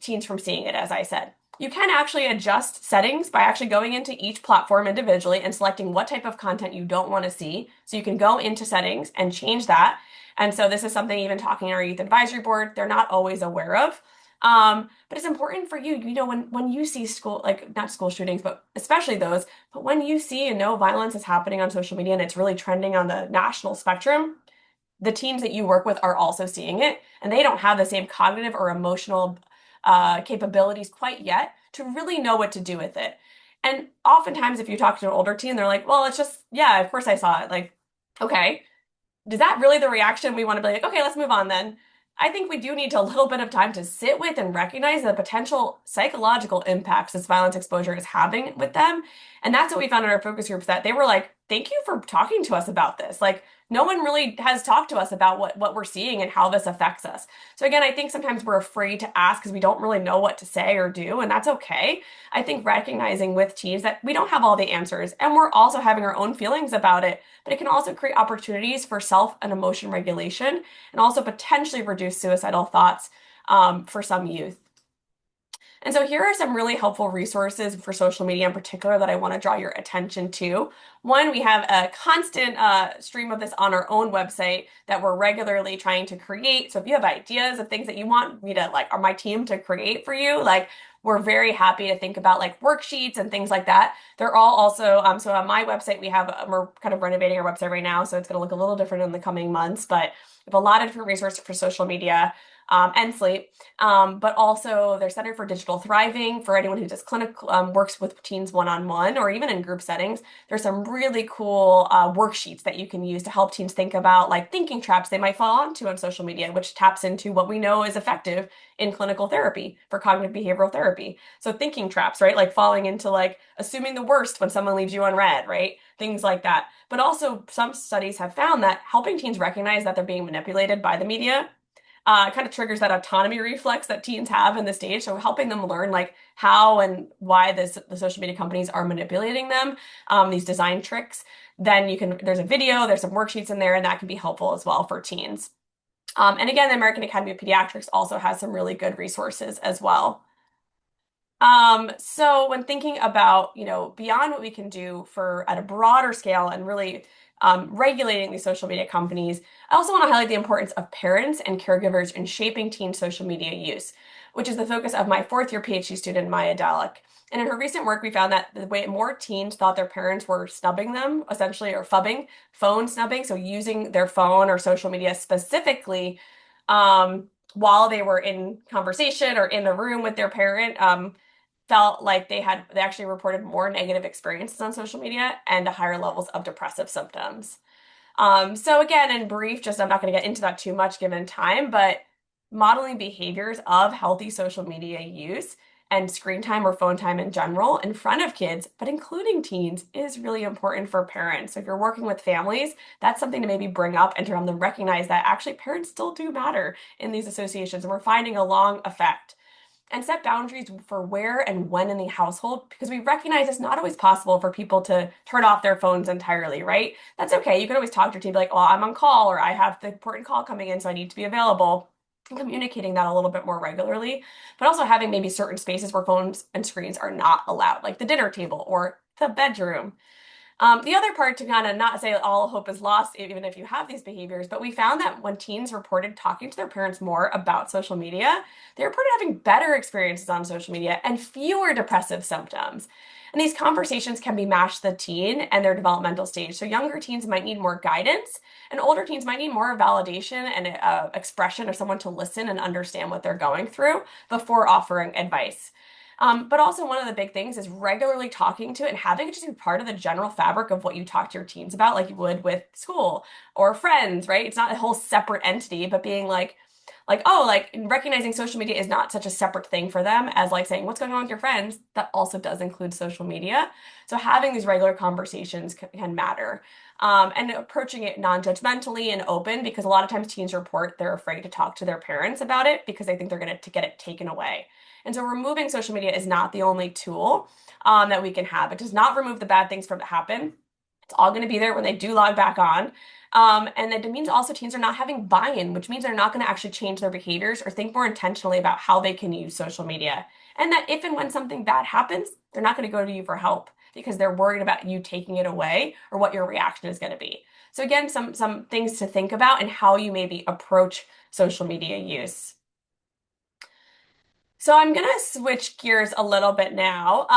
teens from seeing it, as I said. You can actually adjust settings by actually going into each platform individually and selecting what type of content you don't want to see. So you can go into settings and change that. And so this is something even talking in our youth advisory board, they're not always aware of. But it's important for you, when you see school, like not school shootings, but especially those, but when you see and know violence is happening on social media and it's really trending on the national spectrum, the teams that you work with are also seeing it, and they don't have the same cognitive or emotional capabilities quite yet to really know what to do with it. And oftentimes, if you talk to an older teen, they're like, well, it's just, yeah, of course I saw it. Like, okay, is that really the reaction we want to be like, okay, let's move on then? I think we do need a little bit of time to sit with and recognize the potential psychological impacts this violence exposure is having with them. And that's what we found in our focus groups, that they were like, thank you for talking to us about this. Like, no one really has talked to us about what we're seeing and how this affects us. So again, I think sometimes we're afraid to ask because we don't really know what to say or do, and that's okay. I think recognizing with teens that we don't have all the answers and we're also having our own feelings about it, but it can also create opportunities for self and emotion regulation and also potentially reduce suicidal thoughts for some youth. And so here are some really helpful resources for social media in particular that I want to draw your attention to. One, we have a constant stream of this on our own website that we're regularly trying to create. So if you have ideas of things that you want me to, like, or my team to create for you, like, we're very happy to think about like worksheets and things like that. They're all also, so on my website, we're kind of renovating our website right now. So it's going to look a little different in the coming months, but we have a lot of different resources for social media and sleep. But also their Center for Digital Thriving for anyone who does clinical works with teens one-on-one or even in group settings. There's some really cool worksheets that you can use to help teens think about like thinking traps they might fall onto on social media, which taps into what we know is effective in clinical therapy for cognitive behavioral therapy. So thinking traps, right? Like falling into like assuming the worst when someone leaves you unread, right? Things like that. But also some studies have found that helping teens recognize that they're being manipulated by the media kind of triggers that autonomy reflex that teens have in this stage. So helping them learn like how and why the social media companies are manipulating them, these design tricks. Then there's a video, there's some worksheets in there, and that can be helpful as well for teens. And again, the American Academy of Pediatrics also has some really good resources as well. So when thinking about, beyond what we can do at a broader scale and really regulating these social media companies. I also want to highlight the importance of parents and caregivers in shaping teen social media use, which is the focus of my fourth year PhD student, Maya Dalek. And in her recent work, we found that the way more teens thought their parents were snubbing them, essentially, or phubbing, phone snubbing, so using their phone or social media specifically while they were in conversation or in the room with their parent, felt like they actually reported more negative experiences on social media and higher levels of depressive symptoms. So again, in brief, just I'm not going to get into that too much given time, but modeling behaviors of healthy social media use and screen time or phone time in general in front of kids, but including teens, is really important for parents. So if you're working with families, that's something to maybe bring up and to help them recognize that actually parents still do matter in these associations, and we're finding a long effect. And set boundaries for where and when in the household, because we recognize it's not always possible for people to turn off their phones entirely, right? That's okay. You can always talk to your team, be like, well, I'm on call, or I have the important call coming in, so I need to be available. And communicating that a little bit more regularly, but also having maybe certain spaces where phones and screens are not allowed, like the dinner table or the bedroom. The other part, to kind of not say all hope is lost, even if you have these behaviors, but we found that when teens reported talking to their parents more about social media, they reported having better experiences on social media and fewer depressive symptoms. And these conversations can be matched to the teen and their developmental stage. So younger teens might need more guidance, and older teens might need more validation and expression of someone to listen and understand what they're going through before offering advice. But also one of the big things is regularly talking to it and having it just be part of the general fabric of what you talk to your teens about, like you would with school or friends, right? It's not a whole separate entity, but being oh, like recognizing social media is not such a separate thing for them as like saying, what's going on with your friends? That also does include social media. So having these regular conversations can matter. And approaching it non-judgmentally and open, because a lot of times teens report they're afraid to talk to their parents about it because they think they're going to get it taken away. And so removing social media is not the only tool that we can have. It does not remove the bad things from it happen. It's all going to be there when they do log back on. And it means also teens are not having buy-in, which means they're not going to actually change their behaviors or think more intentionally about how they can use social media. And that if and when something bad happens, they're not going to go to you for help because they're worried about you taking it away or what your reaction is going to be. So again, some things to think about and how you maybe approach social media use. So I'm gonna switch gears a little bit now.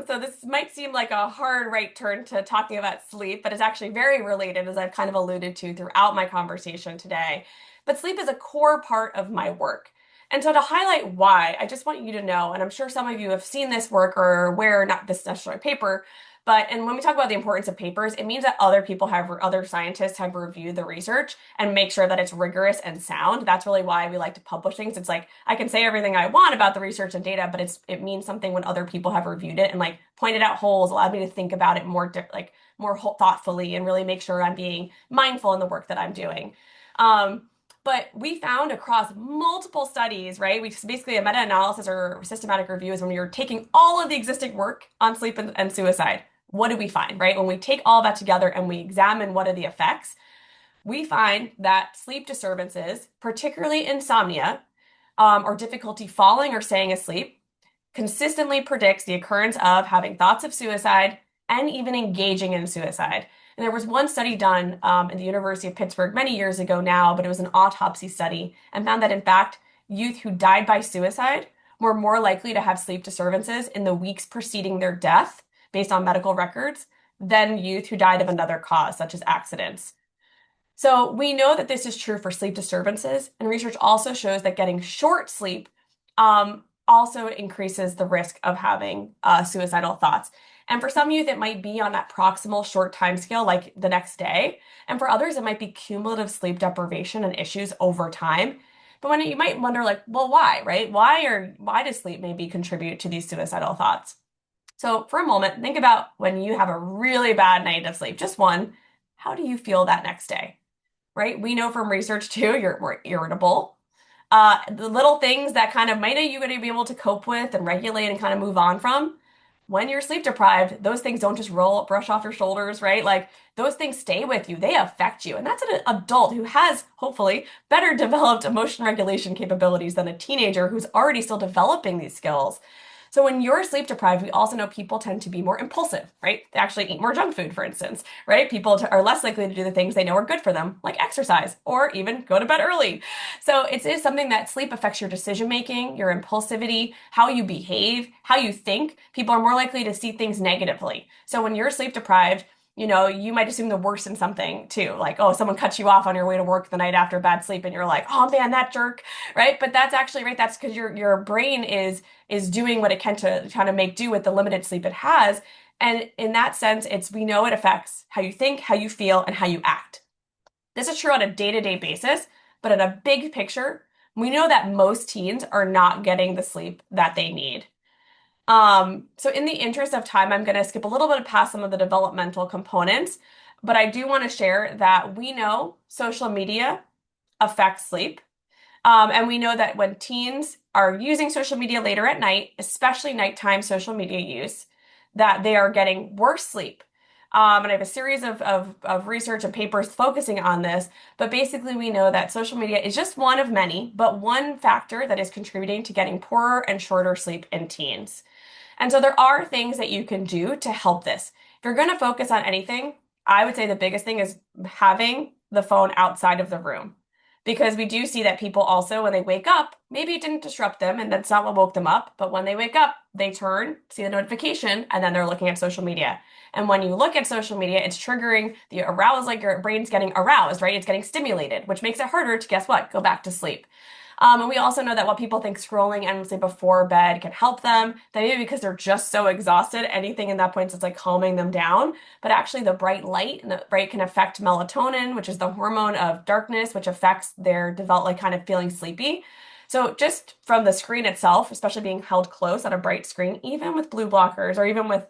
So this might seem like a hard right turn to talking about sleep, but it's actually very related, as I've kind of alluded to throughout my conversation today. But sleep is a core part of my work. And so to highlight why, I just want you to know, and I'm sure some of you have seen this work or are aware, not this necessarily paper, and when we talk about the importance of papers, it means that other scientists have reviewed the research and make sure that it's rigorous and sound. That's really why we like to publish things. It's like I can say everything I want about the research and data, but it means something when other people have reviewed it and like pointed out holes, allowed me to think about it more thoughtfully and really make sure I'm being mindful in the work that I'm doing. But we found across multiple studies, right? We basically a meta-analysis or systematic review is when you're taking all of the existing work on sleep and suicide. What do we find, right? When we take all that together and we examine what are the effects, we find that sleep disturbances, particularly insomnia, or difficulty falling or staying asleep, consistently predicts the occurrence of having thoughts of suicide and even engaging in suicide. And there was one study done in the University of Pittsburgh many years ago now, but it was an autopsy study and found that in fact, youth who died by suicide were more likely to have sleep disturbances in the weeks preceding their death based on medical records than youth who died of another cause, such as accidents. So we know that this is true for sleep disturbances, and research also shows that getting short sleep also increases the risk of having suicidal thoughts. And for some youth, it might be on that proximal short time scale, like the next day. And for others, it might be cumulative sleep deprivation and issues over time. But when you might wonder, like, well, why, right? Why does sleep maybe contribute to these suicidal thoughts? So for a moment, think about when you have a really bad night of sleep, just one, how do you feel that next day? Right? We know from research too, you're more irritable. The little things that kind of might you going to be able to cope with and regulate and kind of move on from. When you're sleep deprived, those things don't just brush off your shoulders, right? Like those things stay with you, they affect you. And that's an adult who has hopefully better developed emotion regulation capabilities than a teenager who's already still developing these skills. So when you're sleep deprived, we also know people tend to be more impulsive, right? They actually eat more junk food, for instance, right? People are less likely to do the things they know are good for them, like exercise or even go to bed early. So it is something that sleep affects your decision making, your impulsivity, how you behave, how you think. People are more likely to see things negatively. So when you're sleep deprived, you might assume the worst in something too. Like, oh, someone cuts you off on your way to work the night after bad sleep, and you're like, oh man, that jerk, right? But that's actually right. That's because your brain is doing what it can to kind of make do with the limited sleep it has. And in that sense, we know it affects how you think, how you feel, and how you act. This is true on a day-to-day basis, but in a big picture, we know that most teens are not getting the sleep that they need. So in the interest of time, I'm going to skip a little bit past some of the developmental components, but I do want to share that we know social media affects sleep. And we know that when teens are using social media later at night, especially nighttime social media use, that they are getting worse sleep. And I have a series of research and papers focusing on this, but basically we know that social media is just one of many, but one factor that is contributing to getting poorer and shorter sleep in teens. And so there are things that you can do to help this. If you're going to focus on anything, I would say the biggest thing is having the phone outside of the room. Because we do see that people also, when they wake up, maybe it didn't disrupt them and that's not what woke them up, but when they wake up, they turn, see the notification, and then they're looking at social media. And when you look at social media, it's triggering the arousal, like your brain's getting aroused, right? It's getting stimulated, which makes it harder to, guess what? Go back to sleep. And we also know that what people think scrolling endlessly before bed can help them, that maybe because they're just so exhausted, anything in that point is like calming them down. But actually, the bright light and the bright can affect melatonin, which is the hormone of darkness, which affects their like kind of feeling sleepy. So just from the screen itself, especially being held close on a bright screen, even with blue blockers or even with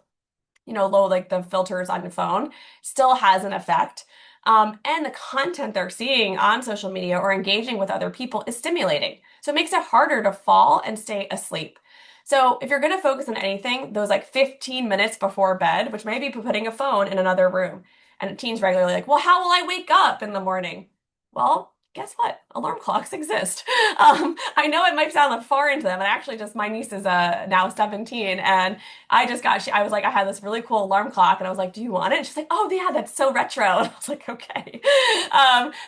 low like the filters on your phone, still has an effect. And the content they're seeing on social media or engaging with other people is stimulating. So it makes it harder to fall and stay asleep. So if you're going to focus on anything, those like 15 minutes before bed, which may be putting a phone in another room, and teens regularly like, well, how will I wake up in the morning? Well, guess what? Alarm clocks exist. I know it might sound foreign to them, and actually, just my niece is now 17, and I was like, I had this really cool alarm clock, and I was like, do you want it? And she's like, oh yeah, that's so retro. And I was like, okay.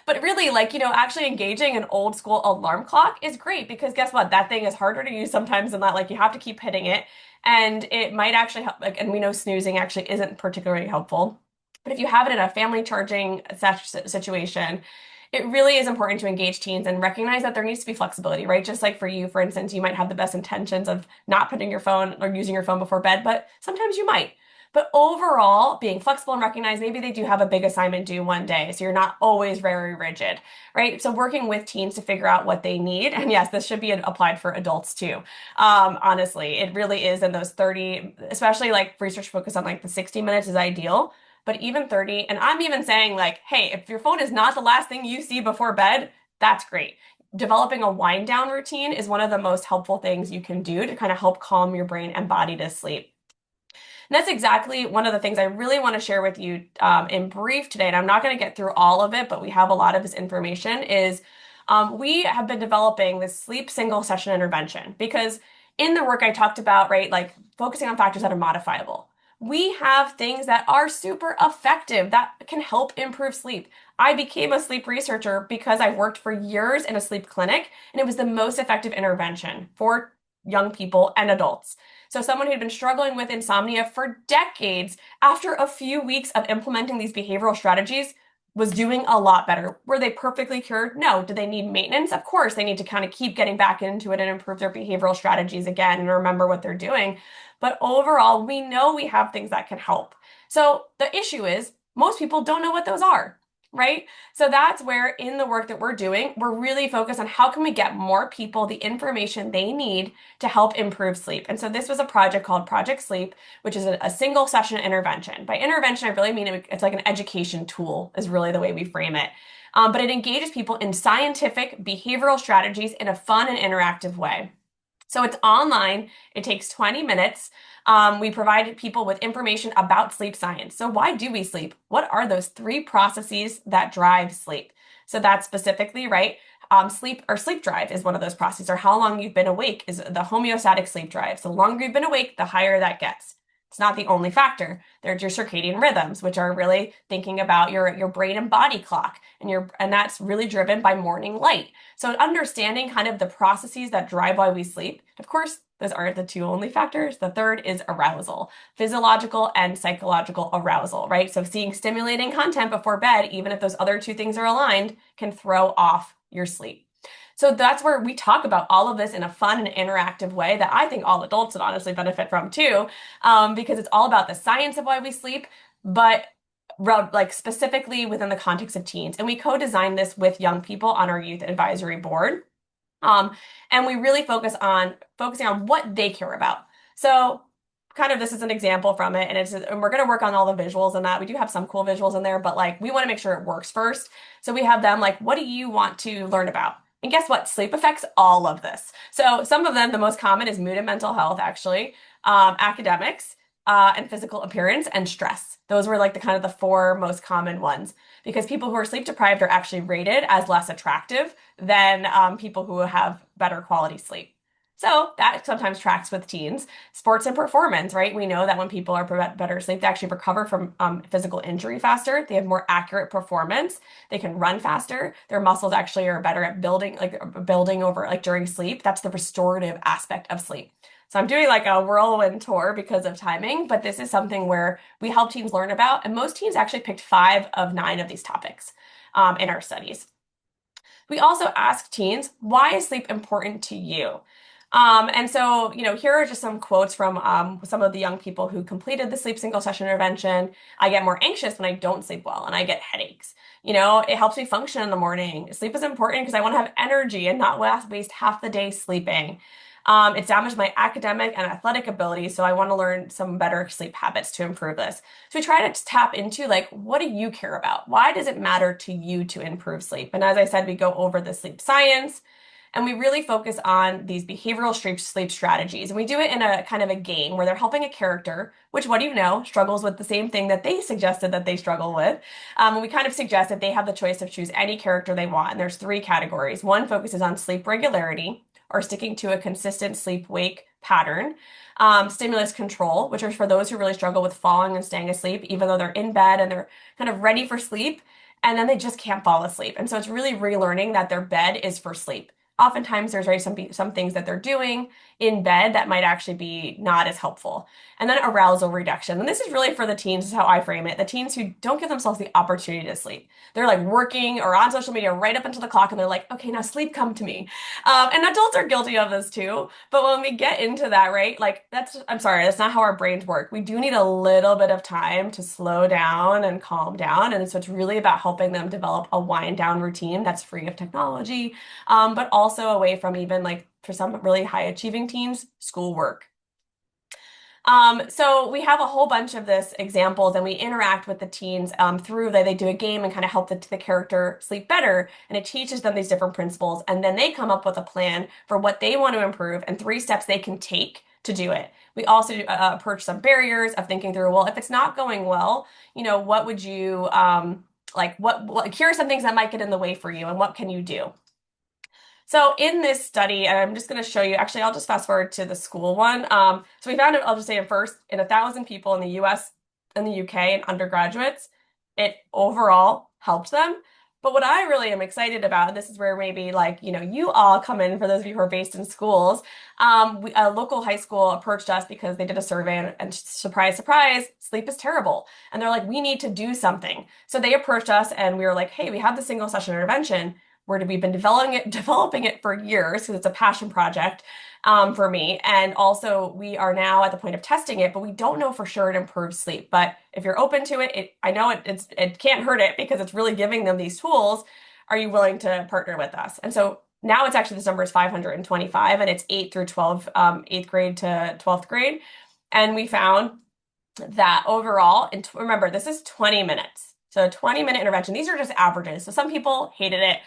But really, like, actually engaging an old school alarm clock is great because guess what? That thing is harder to use sometimes than that. Like, you have to keep hitting it, and it might actually help. Like, and we know snoozing actually isn't particularly helpful. But if you have it in a family charging situation, it really is important to engage teens and recognize that there needs to be flexibility, right? Just like for you, for instance, you might have the best intentions of not putting your phone or using your phone before bed, but sometimes you might. But overall, being flexible and recognize maybe they do have a big assignment due one day, so you're not always very rigid, right? So working with teens to figure out what they need, and yes, this should be applied for adults too. Honestly, it really is in those 30, especially like research focused on like the 60 minutes is ideal. But even 30, and I'm even saying like, hey, if your phone is not the last thing you see before bed, that's great. Developing a wind down routine is one of the most helpful things you can do to kind of help calm your brain and body to sleep. And that's exactly one of the things I really want to share with you in brief today. And I'm not going to get through all of it, but we have a lot of this information is we have been developing this sleep single session intervention because in the work I talked about, right, like focusing on factors that are modifiable. We have things that are super effective that can help improve sleep. I became a sleep researcher because I worked for years in a sleep clinic, and it was the most effective intervention for young people and adults. So someone who'd been struggling with insomnia for decades, after a few weeks of implementing these behavioral strategies, was doing a lot better. Were they perfectly cured? No. Did they need maintenance? Of course, they need to kind of keep getting back into it and improve their behavioral strategies again and remember what they're doing. But overall, we know we have things that can help. So the issue is most people don't know what those are, right? So that's where in the work that we're doing, we're really focused on how can we get more people the information they need to help improve sleep. And so this was a project called Project Sleep, which is a single session intervention. By intervention, I really mean it's like an education tool is really the way we frame it. But it engages people in scientific behavioral strategies in a fun and interactive way. So it's online. It takes 20 minutes. We provide people with information about sleep science. So why do we sleep? What are those 3 processes that drive sleep? So that's specifically, right? sleep drive is one of those processes, or how long you've been awake is the homeostatic sleep drive. So the longer you've been awake, the higher that gets. It's not the only factor. There's your circadian rhythms, which are really thinking about your brain and body clock, and that's really driven by morning light. So understanding kind of the processes that drive why we sleep. Of course, those aren't the two only factors. The third is arousal, physiological and psychological arousal, right? So seeing stimulating content before bed, even if those other two things are aligned, can throw off your sleep. So that's where we talk about all of this in a fun and interactive way that I think all adults would honestly benefit from too, because it's all about the science of why we sleep, but like specifically within the context of teens. And we co-designed this with young people on our youth advisory board. And we really focusing on what they care about. So kind of this is an example from it, and we're going to work on all the visuals and that. We do have some cool visuals in there, but like we want to make sure it works first. So we have them like, what do you want to learn about? And guess what? Sleep affects all of this. So some of them, the most common is mood and mental health, actually, academics, and physical appearance and stress. Those were like the kind of the four most common ones because people who are sleep deprived are actually rated as less attractive than people who have better quality sleep. So that sometimes tracks with teens. Sports and performance, right? We know that when people are better sleep, they actually recover from physical injury faster. They have more accurate performance. They can run faster. Their muscles actually are better at building over like during sleep. That's the restorative aspect of sleep. So I'm doing like a whirlwind tour because of timing, but this is something where we help teens learn about, and most teens actually picked 5 of 9 of these topics in our studies. We also ask teens, why is sleep important to you? And so, here are just some quotes from some of the young people who completed the sleep single session intervention. I get more anxious when I don't sleep well and I get headaches. It helps me function in the morning. Sleep is important because I want to have energy and not waste half the day sleeping. It's damaged my academic and athletic abilities, so I want to learn some better sleep habits to improve this. So we try to tap into like, what do you care about? Why does it matter to you to improve sleep? And as I said, we go over the sleep science, and we really focus on these behavioral sleep strategies. And we do it in a kind of a game where they're helping a character, which, what do you know, struggles with the same thing that they suggested that they struggle with. And we kind of suggest that they have the choice of choose any character they want. And there's 3 categories. One focuses on sleep regularity, or sticking to a consistent sleep-wake pattern. Stimulus control, which are for those who really struggle with falling and staying asleep, even though they're in bed and they're kind of ready for sleep, and then they just can't fall asleep. And so it's really relearning that their bed is for sleep. Oftentimes there's some things that they're doing in bed that might actually be not as helpful. And then arousal reduction. And this is really for the teens, is how I frame it. The teens who don't give themselves the opportunity to sleep. They're like working or on social media right up until the clock and they're like, okay, now sleep, come to me. And adults are guilty of this too. But when we get into that, right, like I'm sorry, that's not how our brains work. We do need a little bit of time to slow down and calm down. And so it's really about helping them develop a wind down routine that's free of technology, but also away from even like for some really high achieving teens, schoolwork. So we have a whole bunch of this examples and we interact with the teens through that they do a game and kind of help the character sleep better. And it teaches them these different principles. And then they come up with a plan for what they want to improve and 3 steps they can take to do it. We also approach some barriers of thinking through, well, if it's not going well, what would you, here are some things that might get in the way for you and what can you do? So in this study, and I'm just going to show you, actually, I'll just fast forward to the school one. So we found it, I'll just say it first, in 1,000 people in the US and the UK and undergraduates, it overall helped them. But what I really am excited about, and this is where maybe like, you all come in for those of you who are based in schools, a local high school approached us because they did a survey and surprise, surprise, sleep is terrible. And they're like, we need to do something. So they approached us and we were like, hey, we have the single session intervention. We've been developing it for years because it's a passion project for me. And also we are now at the point of testing it, but we don't know for sure it improves sleep. But if you're open to it, I know it can't hurt it because it's really giving them these tools. Are you willing to partner with us? And so now it's actually, this number is 525 and it's 8 through 12, 8th grade to 12th grade. And we found that overall, and remember, this is 20 minutes. So a 20-minute intervention. These are just averages. So some people hated it.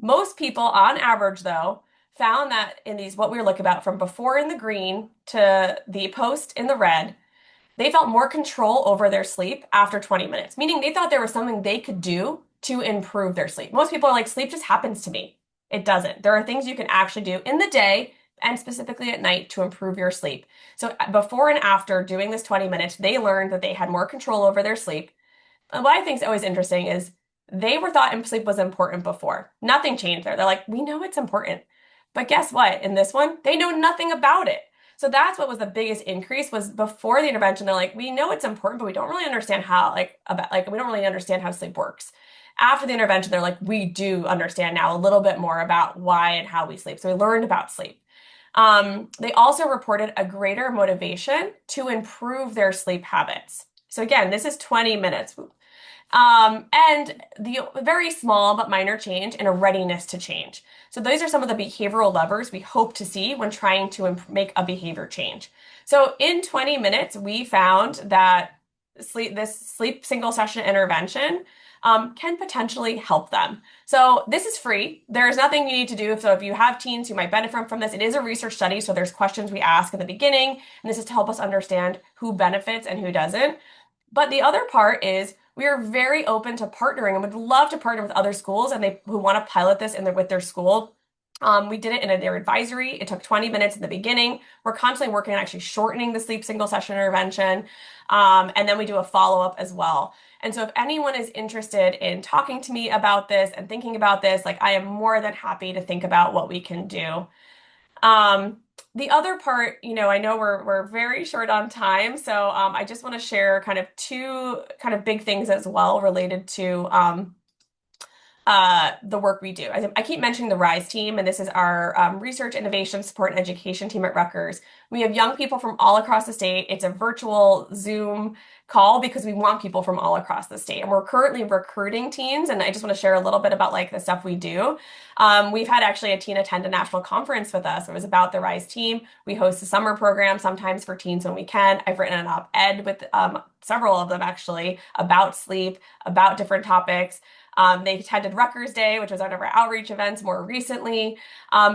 Most people on average, though, found that in these, what we were looking about from before in the green to the post in the red, they felt more control over their sleep after 20 minutes, meaning they thought there was something they could do to improve their sleep. Most people are like, sleep just happens to me. It doesn't. There are things you can actually do in the day and specifically at night to improve your sleep. So before and after doing this 20 minutes, they learned that they had more control over their sleep. And what I think is always interesting is they were thought sleep was important before. Nothing changed there. They're like, we know it's important. But guess what? In this one, they know nothing about it. So that's what was the biggest increase was before the intervention. They're like, we know it's important, but we don't really understand how, we don't really understand how sleep works. After the intervention, they're like, we do understand now a little bit more about why and how we sleep. So we learned about sleep. They also reported a greater motivation to improve their sleep habits. So again, this is 20 minutes. And the very small but minor change and a readiness to change. So those are some of the behavioral levers we hope to see when trying to make a behavior change. So in 20 minutes, we found that this sleep single session intervention can potentially help them. So this is free. There's nothing you need to do. So if you have teens who might benefit from this, it is a research study. So there's questions we ask in the beginning, and this is to help us understand who benefits and who doesn't. But the other part is we are very open to partnering and would love to partner with other schools and they who want to pilot this with their school. We did it in their advisory. It took 20 minutes in the beginning. We're constantly working on actually shortening the sleep single session intervention. And then we do a follow-up as well. And so if anyone is interested in talking to me about this and thinking about this, like I am more than happy to think about what we can do. The other part, I know we're very short on time, so I just want to share kind of two kind of big things as well related to the work we do. I keep mentioning the RISE team, and this is our research, innovation, support, and education team at Rutgers. We have young people from all across the state. It's a virtual Zoom call because we want people from all across the state. And we're currently recruiting teens, and I just want to share a little bit about like the stuff we do. We've had actually a teen attend a national conference with us. It was about the RISE team. We host a summer program sometimes for teens when we can. I've written an op-ed with several of them actually about sleep, about different topics. They attended Rutgers Day, which was one of our outreach events more recently.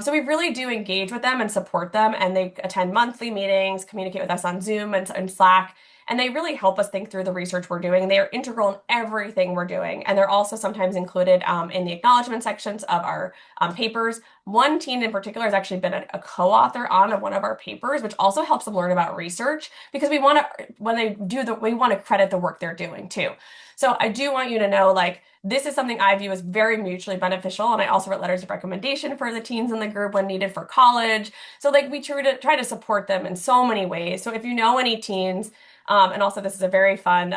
So we really do engage with them and support them, and they attend monthly meetings, communicate with us on Zoom and Slack, and they really help us think through the research we're doing. And they are integral in everything we're doing. And they're also sometimes included in the acknowledgement sections of our papers. One teen in particular has actually been a co-author on one of our papers, which also helps them learn about research because we want to, when they do we want to credit the work they're doing too. So I do want you to know, like, this is something I view as very mutually beneficial. And I also wrote letters of recommendation for the teens in the group when needed for college. So like we try to support them in so many ways. So if you know any teens, and also this is a very fun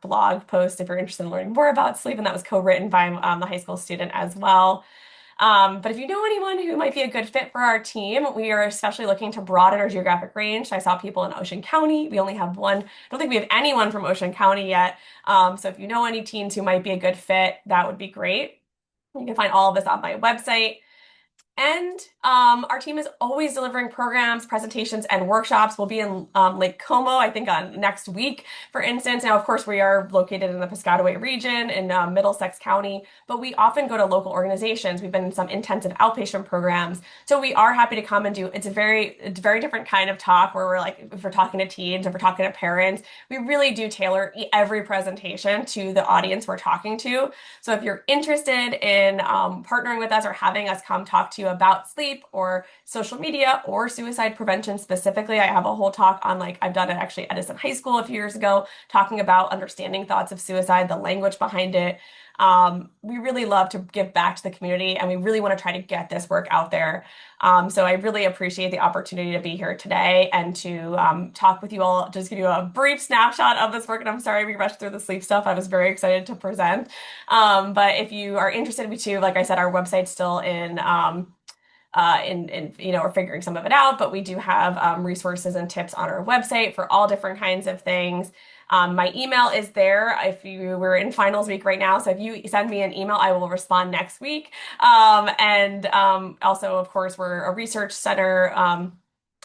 blog post if you're interested in learning more about sleep, and that was co-written by the high school student as well. But if you know anyone who might be a good fit for our team, we are especially looking to broaden our geographic range. So I saw people in Ocean County. We only have one. I don't think we have anyone from Ocean County yet. So if you know any teens who might be a good fit, that would be great. You can find all of this on my website. And our team is always delivering programs, presentations, and workshops. We'll be in Lake Como, I think, on next week, for instance. Now, of course, we are located in the Piscataway region in Middlesex County, but we often go to local organizations. We've been in some intensive outpatient programs. So we are happy to come and do, it's a very different kind of talk where we're like, if we're talking to teens, if we're talking to parents, we really do tailor every presentation to the audience we're talking to. So if you're interested in partnering with us or having us come talk to you about sleep or social media or suicide prevention specifically, I have a whole talk on, like, I've done it actually at Edison High School a few years ago, talking about understanding thoughts of suicide, the language behind it. We really love to give back to the community, and we really want to try to get this work out there. So I really appreciate the opportunity to be here today and to talk with you all, just give you a brief snapshot of this work. And I'm sorry we rushed through the sleep stuff. I was very excited to present. But if you are interested, we too, like I said, our website's still we're figuring some of it out, but we do have resources and tips on our website for all different kinds of things. My email is there if we're in finals week right now. So if you send me an email, I will respond next week. Also, of course, we're a research center.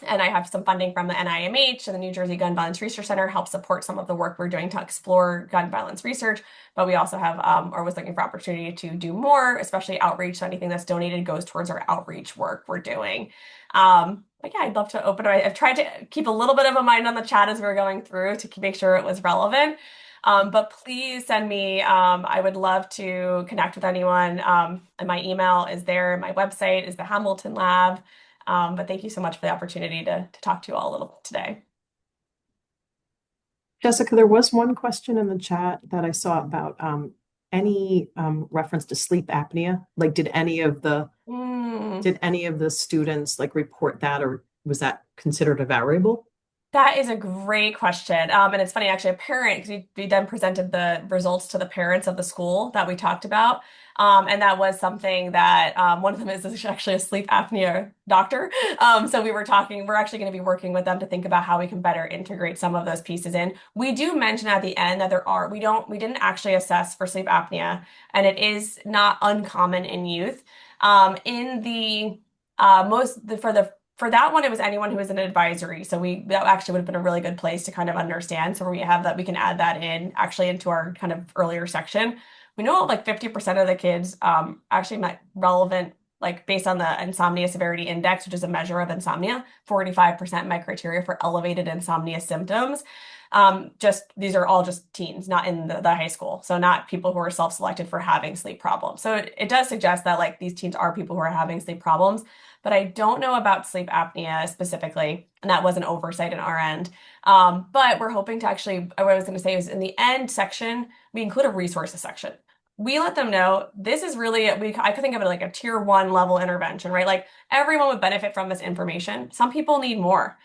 And I have some funding from the NIMH and the New Jersey Gun Violence Research Center help support some of the work we're doing to explore gun violence research. But we also have, or was looking for opportunity to do more, especially outreach. So anything that's donated goes towards our outreach work we're doing. But yeah, I'd love to open it. I've tried to keep a little bit of a mind on the chat as we're going through to make sure it was relevant. But please send me. I would love to connect with anyone. And my email is there. My website is the Hamilton Lab. But thank you so much for the opportunity to talk to you all a little bit today. Jessica, there was one question in the chat that I saw about any reference to sleep apnea. Like, Mm. did any of the students like report that, or was that considered a variable? That is a great question. And it's funny, actually, a parent, because we then presented the results to the parents of the school that we talked about. And that was something that one of them is actually a sleep apnea doctor. So we're actually going to be working with them to think about how we can better integrate some of those pieces in. We do mention at the end that we didn't actually assess for sleep apnea, and it is not uncommon in youth. In the for that one, it was anyone who was in an advisory. So that actually would have been a really good place to kind of understand. So we have that, we can add that in actually into our kind of earlier section. We know like 50% of the kids actually met relevant, like based on the insomnia severity index, which is a measure of insomnia, 45% met criteria for elevated insomnia symptoms. Just these are all just teens, not in the high school. So not people who are self-selected for having sleep problems. So it does suggest that like these teens are people who are having sleep problems, but I don't know about sleep apnea specifically, and that was an oversight in our end. But we're hoping to actually, what I was going to say is in the end section, we include a resources section. We let them know this is really, I could think of it like a tier 1 level intervention, right? Like everyone would benefit from this information. Some people need more.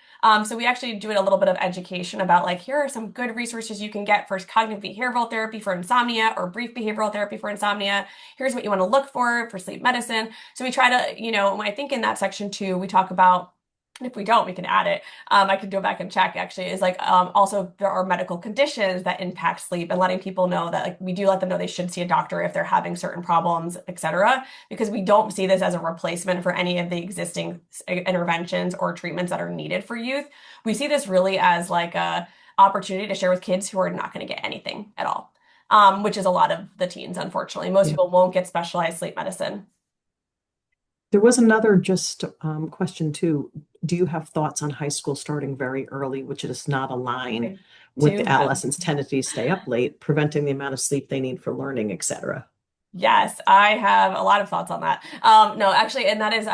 So we actually do a little bit of education about like, here are some good resources you can get for cognitive behavioral therapy for insomnia or brief behavioral therapy for insomnia. Here's what you want to look for sleep medicine. So we try to, I think in that section too, we talk about, and if we don't, we can add it. I could go back and check actually, is like also there are medical conditions that impact sleep and letting people know that like we do let them know they should see a doctor if they're having certain problems, et cetera, because we don't see this as a replacement for any of the existing interventions or treatments that are needed for youth. We see this really as like a opportunity to share with kids who are not going to get anything at all, which is a lot of the teens, unfortunately. Most Yeah. people won't get specialized sleep medicine. There was another just question too. Do you have thoughts on high school starting very early, which does not align I with do the have. adolescents' tendency to stay up late, preventing the amount of sleep they need for learning, etc.? Yes, I have a lot of thoughts on that. No, actually, and that is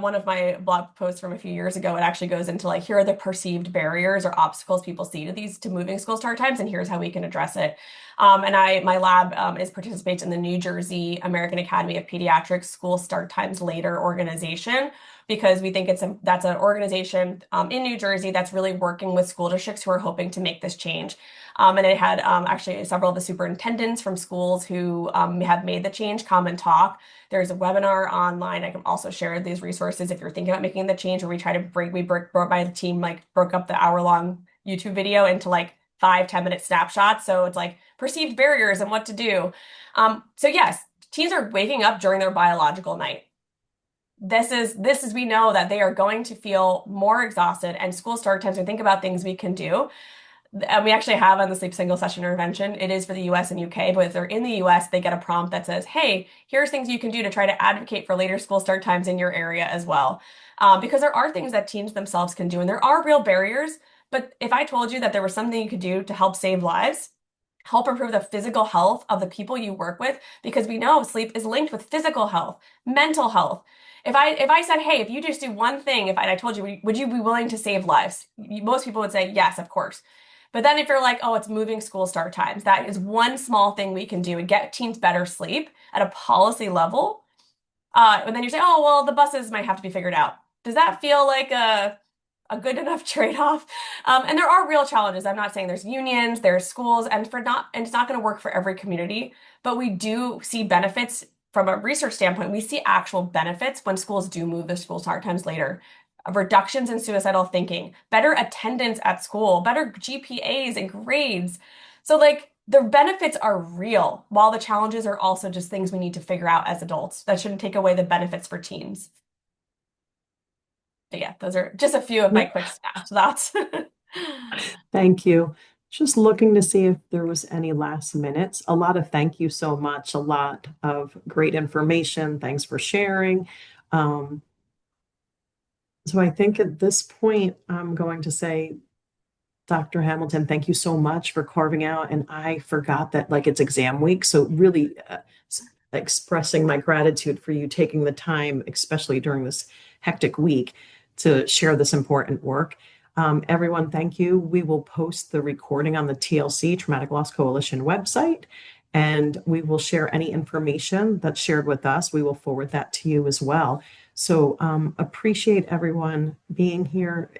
one of my blog posts from a few years ago. It actually goes into like here are the perceived barriers or obstacles people see to moving school start times, and here's how we can address it. And my lab participates in the New Jersey American Academy of Pediatrics School Start Times Later organization because we think that's an organization in New Jersey that's really working with school districts who are hoping to make this change. And it had actually several of the superintendents from schools who have made the change come and talk. There's a webinar online. I can also share these resources if you're thinking about making the change, where we try to broke by the team, like broke up the hour-long YouTube video into like 5-10 minute snapshots. So it's like perceived barriers and what to do. So yes, teens are waking up during their biological night. We know that they are going to feel more exhausted, and school start times, we think about things we can do. And we actually have on the sleep single session intervention. It is for the US and UK, but if they're in the US, they get a prompt that says, hey, here's things you can do to try to advocate for later school start times in your area as well. Because there are things that teens themselves can do, and there are real barriers. But if I told you that there was something you could do to help save lives, help improve the physical health of the people you work with, because we know sleep is linked with physical health, mental health. If I said, hey, if you just do one thing, if I told you, would you be willing to save lives? Most people would say, yes, of course. But then if you're like, oh, it's moving school start times, that is one small thing we can do and get teens better sleep at a policy level. And then you say, oh, well, the buses might have to be figured out. Does that feel like a good enough trade-off? And there are real challenges. I'm not saying there's unions, there's schools, and it's not going to work for every community, but we do see benefits from a research standpoint. We see actual benefits when schools do move the school start times later. Reductions in suicidal thinking, better attendance at school, better GPAs and grades. So like the benefits are real, while the challenges are also just things we need to figure out as adults. That shouldn't take away the benefits for teens. But yeah, those are just a few of my Yeah, quick thoughts. thank you. Just looking to see if there was any last minutes. A lot of thank you so much. A lot of great information. Thanks for sharing. So I think at this point, I'm going to say Dr. Hamilton, thank you so much for carving out. And I forgot that like it's exam week. So really expressing my gratitude for you taking the time, especially during this hectic week, to share this important work. Everyone, thank you. We will post the recording on the TLC, Traumatic Loss Coalition website, and we will share any information that's shared with us. We will forward that to you as well. So appreciate everyone being here.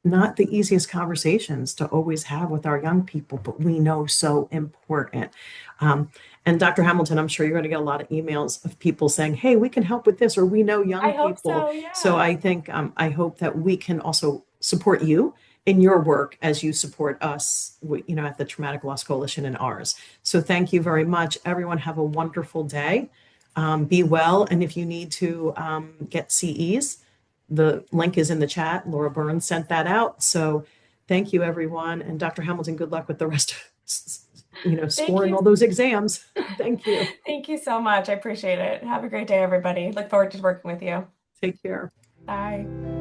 Not the easiest conversations to always have with our young people, but we know so important. Um, and Dr. Hamilton, I'm sure you're going to get a lot of emails of people saying, hey, we can help with this, or we know I young hope people. so, So yeah. I think, I hope that we can also support you in your work as you support us, at the Traumatic Loss Coalition and ours. So thank you very much. Everyone have a wonderful day. Be well. And if you need to get CEs, the link is in the chat. Laura Burns sent that out. So thank you, everyone. And Dr. Hamilton, good luck with the rest of, Thank scoring all you. those exams. Thank you. Thank you so much. I appreciate it. Have a great day, everybody. Look forward to working with you. Take care. Bye.